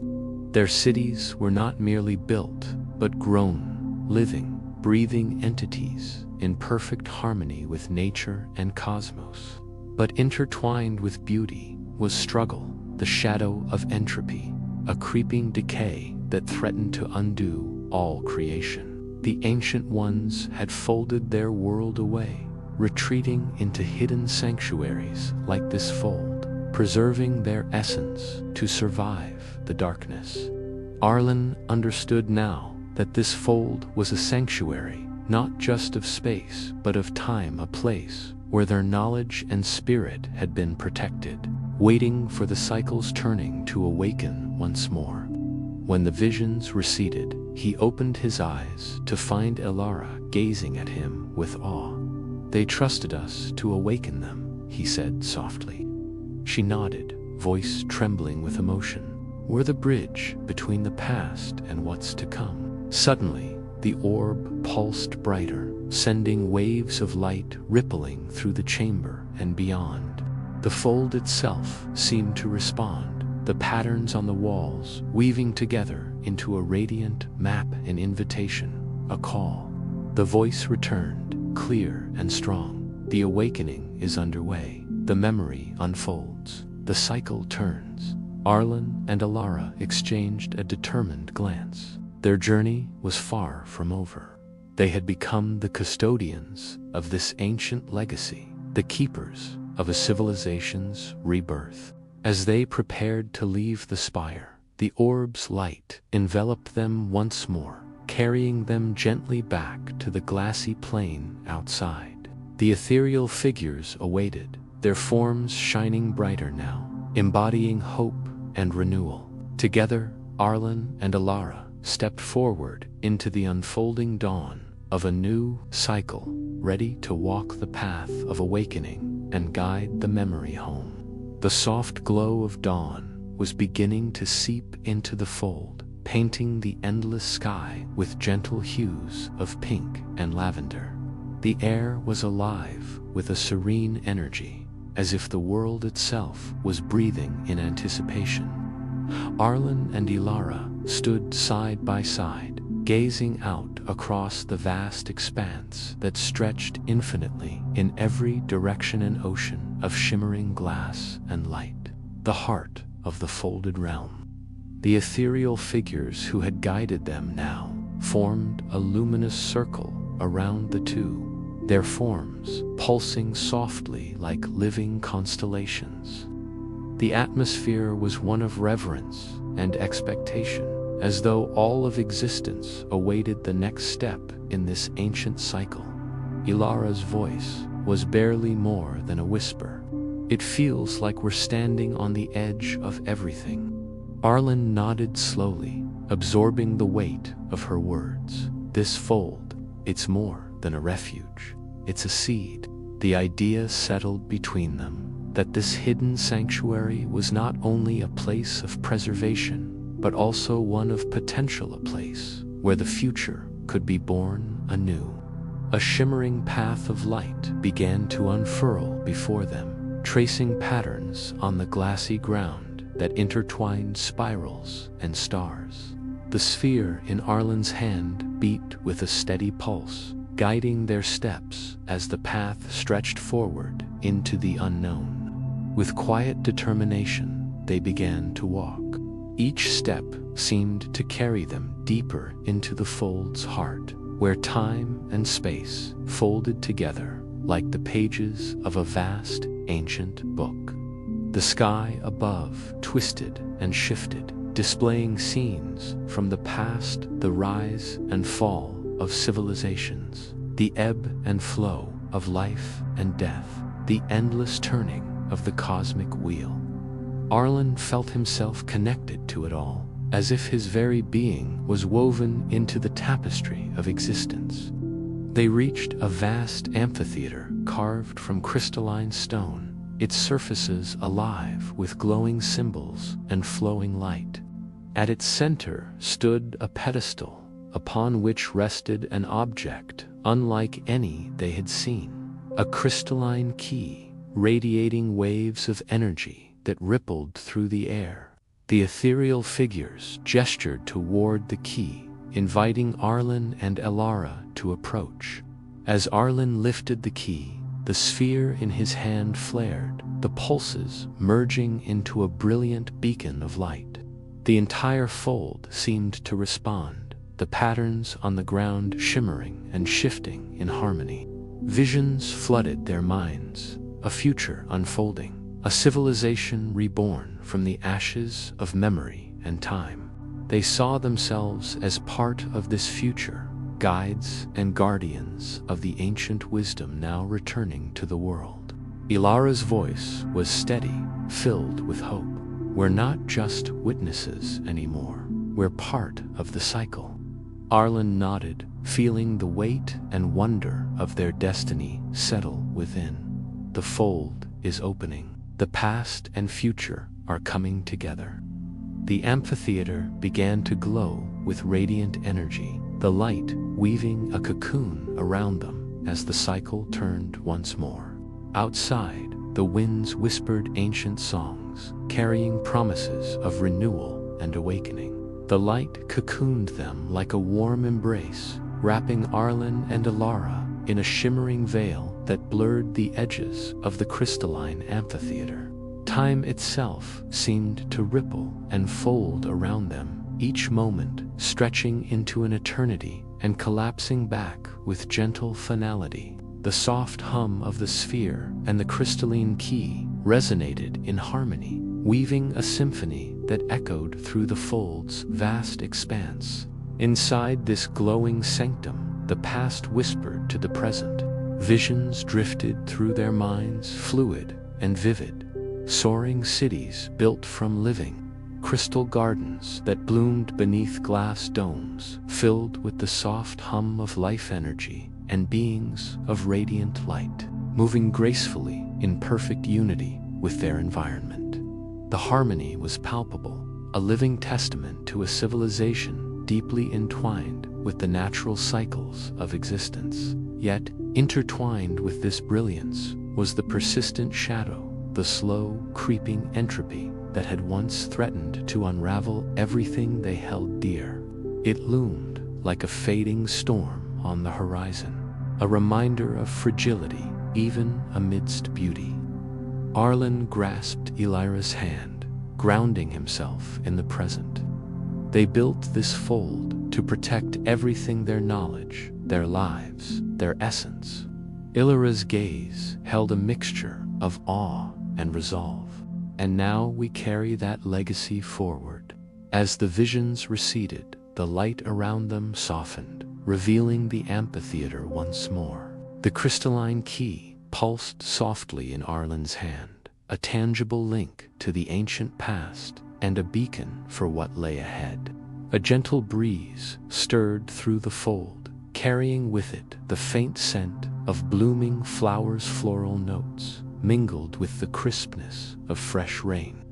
Their cities were not merely built, but grown, living, breathing entities in perfect harmony with nature and cosmos. But intertwined with beauty was struggle, the shadow of entropy, a creeping decay that threatened to undo all creation. The Ancient Ones had folded their world away, retreating into hidden sanctuaries like this fold, preserving their essence to survive the darkness. Arlen understood now that this fold was a sanctuary, not just of space, but of time, a place where their knowledge and spirit had been protected, waiting for the cycle's turning to awaken once more. When the visions receded, he opened his eyes to find Elara gazing at him with awe. "They trusted us to awaken them," he said softly. She nodded, voice trembling with emotion. "We're the bridge between the past and what's to come." Suddenly, the orb pulsed brighter, sending waves of light rippling through the chamber and beyond. The fold itself seemed to respond, the patterns on the walls weaving together into a radiant map, an invitation, a call. The voice returned, clear and strong. "The awakening is underway. The memory unfolds. The cycle turns." Arlen and Alara exchanged a determined glance. Their journey was far from over. They had become the custodians of this ancient legacy, the keepers of a civilization's rebirth. As they prepared to leave the spire, the orb's light enveloped them once more, carrying them gently back to the glassy plain outside. The ethereal figures awaited, their forms shining brighter now, embodying hope and renewal. Together, Arlen and Alara stepped forward into the unfolding dawn of a new cycle, ready to walk the path of awakening and guide the memory home. The soft glow of dawn was beginning to seep into the fold, painting the endless sky with gentle hues of pink and lavender. The air was alive with a serene energy, as if the world itself was breathing in anticipation. Arlen and Ilara stood side by side, gazing out across the vast expanse that stretched infinitely in every direction, an ocean of shimmering glass and light, the heart of the folded realm. The ethereal figures who had guided them now formed a luminous circle around the two, their forms pulsing softly like living constellations. The atmosphere was one of reverence and expectation, as though all of existence awaited the next step in this ancient cycle. Ilara's voice was barely more than a whisper. "It feels like we're standing on the edge of everything." Arlen nodded slowly, absorbing the weight of her words. "This fold, it's more than a refuge. It's a seed." The idea settled between them that this hidden sanctuary was not only a place of preservation, but also one of potential, a place where the future could be born anew. A shimmering path of light began to unfurl before them, tracing patterns on the glassy ground that intertwined spirals and stars. The sphere in Arlen's hand beat with a steady pulse, guiding their steps as the path stretched forward into the unknown. With quiet determination, they began to walk. Each step seemed to carry them deeper into the fold's heart, where time and space folded together like the pages of a vast, ancient book. The sky above twisted and shifted, displaying scenes from the past, the rise and fall of civilizations, the ebb and flow of life and death, the endless turning of the cosmic wheel. Arlen felt himself connected to it all, as if his very being was woven into the tapestry of existence. They reached a vast amphitheater carved from crystalline stone, its surfaces alive with glowing symbols and flowing light. At its center stood a pedestal, upon which rested an object unlike any they had seen, a crystalline key, radiating waves of energy that rippled through the air. The ethereal figures gestured toward the key, inviting Arlen and Ilara to approach. As Arlen lifted the key, the sphere in his hand flared, the pulses merging into a brilliant beacon of light. The entire fold seemed to respond, the patterns on the ground shimmering and shifting in harmony. Visions flooded their minds, a future unfolding, a civilization reborn from the ashes of memory and time. They saw themselves as part of this future, guides and guardians of the ancient wisdom now returning to the world. Ilara's voice was steady, filled with hope. "We're not just witnesses anymore. We're part of the cycle." Arlen nodded, feeling the weight and wonder of their destiny settle within. The fold is opening. The past and future are coming together. The amphitheater began to glow with radiant energy, the light weaving a cocoon around them as the cycle turned once more. Outside, the winds whispered ancient songs, carrying promises of renewal and awakening. The light cocooned them like a warm embrace, wrapping Arlen and Ilara in a shimmering veil that blurred the edges of the crystalline amphitheater. Time itself seemed to ripple and fold around them, each moment stretching into an eternity and collapsing back with gentle finality. The soft hum of the sphere and the crystalline key resonated in harmony, weaving a symphony that echoed through the fold's vast expanse. Inside this glowing sanctum, the past whispered to the present. Visions drifted through their minds, fluid and vivid. Soaring cities built from living, crystal gardens that bloomed beneath glass domes, filled with the soft hum of life energy, and beings of radiant light, moving gracefully in perfect unity with their environment. The harmony was palpable, a living testament to a civilization deeply entwined with the natural cycles of existence. Yet, intertwined with this brilliance was the persistent shadow, the slow, creeping entropy that had once threatened to unravel everything they held dear. It loomed like a fading storm on the horizon, a reminder of fragility even amidst beauty. Arlen grasped Elira's hand, grounding himself in the present. They built this fold to protect everything: their knowledge, their lives, their essence. Elira's gaze held a mixture of awe and resolve. And now we carry that legacy forward. As the visions receded, the light around them softened, revealing the amphitheater once more. The crystalline key pulsed softly in Arlen's hand, a tangible link to the ancient past and a beacon for what lay ahead. A gentle breeze stirred through the fold, carrying with it the faint scent of blooming flowers' floral notes, mingled with the crispness of fresh rain.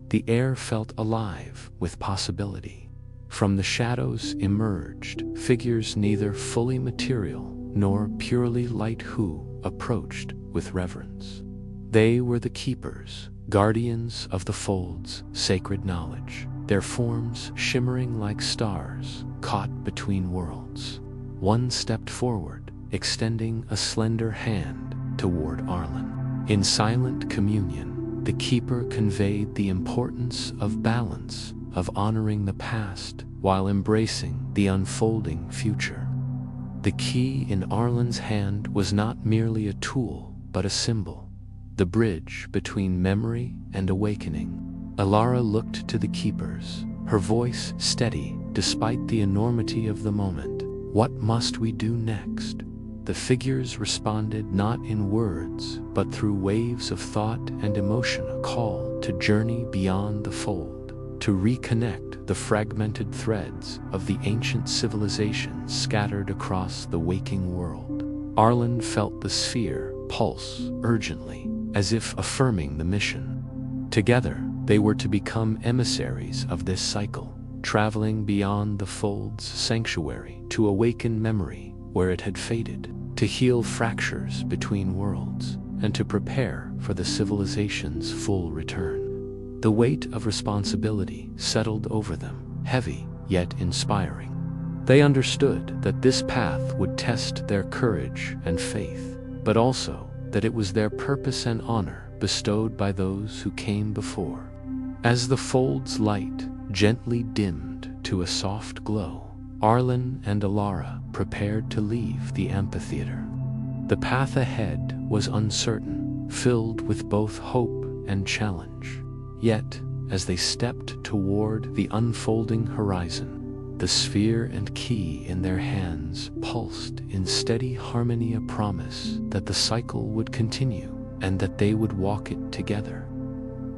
The air felt alive with possibility. From the shadows emerged figures neither fully material nor purely light who approached with reverence. They were the keepers, guardians of the fold's sacred knowledge, their forms shimmering like stars caught between worlds. One stepped forward, extending a slender hand toward Arlen. In silent communion, the keeper conveyed the importance of balance, of honoring the past while embracing the unfolding future. The key in Arlen's hand was not merely a tool, but a symbol, the bridge between memory and awakening. Elara looked to the keepers, her voice steady despite the enormity of the moment. What must we do next? The figures responded not in words, but through waves of thought and emotion, a call to journey beyond the fold, to reconnect the fragmented threads of the ancient civilizations scattered across the waking world. Arlen felt the sphere pulse urgently, as if affirming the mission. Together, they were to become emissaries of this cycle, traveling beyond the fold's sanctuary to awaken memory where it had faded, to heal fractures between worlds, and to prepare for the civilization's full return. The weight of responsibility settled over them, heavy yet inspiring. They understood that this path would test their courage and faith, but also that it was their purpose and honor bestowed by those who came before. As the fold's light gently dimmed to a soft glow, Arlen and Elara prepared to leave the amphitheater. The path ahead was uncertain, filled with both hope and challenge. Yet, as they stepped toward the unfolding horizon, the sphere and key in their hands pulsed in steady harmony, a promise that the cycle would continue and that they would walk it together.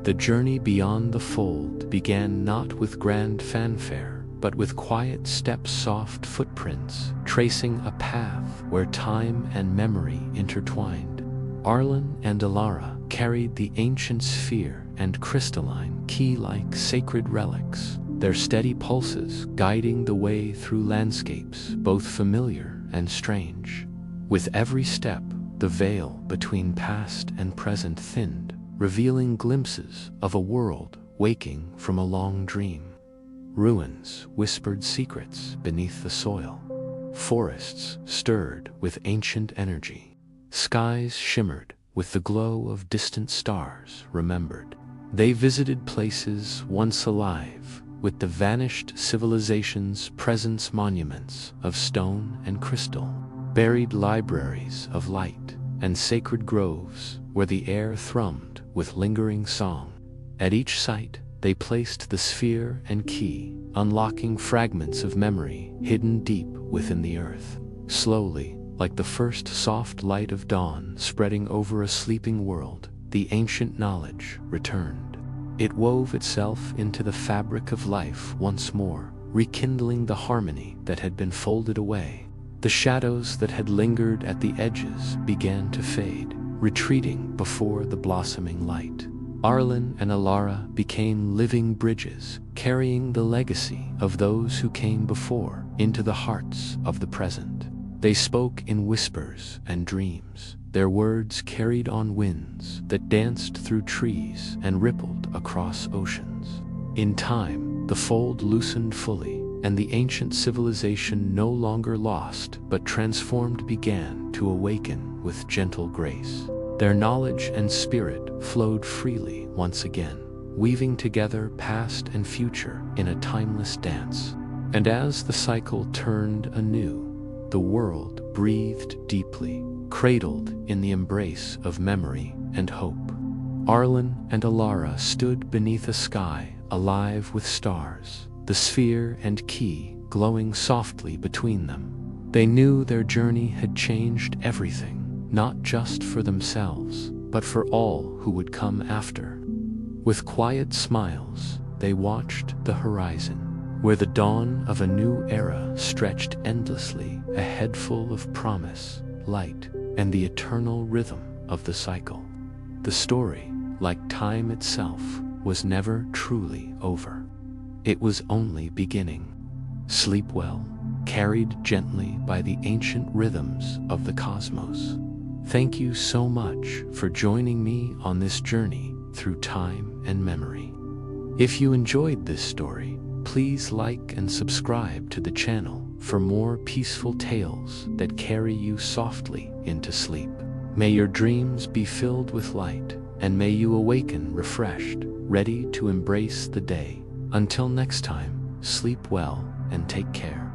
The journey beyond the fold began not with grand fanfare, but with quiet steps, soft footprints, tracing a path where time and memory intertwined. Arlen and Elara carried the ancient sphere and crystalline key like sacred relics, their steady pulses guiding the way through landscapes both familiar and strange. With every step, the veil between past and present thinned, revealing glimpses of a world waking from a long dream. Ruins whispered secrets beneath the soil. Forests stirred with ancient energy. Skies shimmered with the glow of distant stars remembered. They visited places once alive with the vanished civilization's presence, monuments of stone and crystal, buried libraries of light, and sacred groves where the air thrummed with lingering song. At each site, they placed the sphere and key, unlocking fragments of memory hidden deep within the earth. Slowly, like the first soft light of dawn spreading over a sleeping world, the ancient knowledge returned. It wove itself into the fabric of life once more, rekindling the harmony that had been folded away. The shadows that had lingered at the edges began to fade, retreating before the blossoming light. Arlen and Alara became living bridges, carrying the legacy of those who came before into the hearts of the present. They spoke in whispers and dreams. Their words carried on winds that danced through trees and rippled across oceans. In time, the fold loosened fully, and the ancient civilization no longer lost but transformed began to awaken with gentle grace. Their knowledge and spirit flowed freely once again, weaving together past and future in a timeless dance. And as the cycle turned anew, the world breathed deeply, cradled in the embrace of memory and hope. Arlen and Alara stood beneath a sky alive with stars, the sphere and key glowing softly between them. They knew their journey had changed everything, not just for themselves, but for all who would come after. With quiet smiles, they watched the horizon, where the dawn of a new era stretched endlessly, a head full of promise, light, and the eternal rhythm of the cycle. The story, like time itself, was never truly over. It was only beginning. Sleep well, carried gently by the ancient rhythms of the cosmos. Thank you so much for joining me on this journey through time and memory. If you enjoyed this story, please like and subscribe to the channel for more peaceful tales that carry you softly into sleep. May your dreams be filled with light, and may you awaken refreshed, ready to embrace the day. Until next time, sleep well and take care.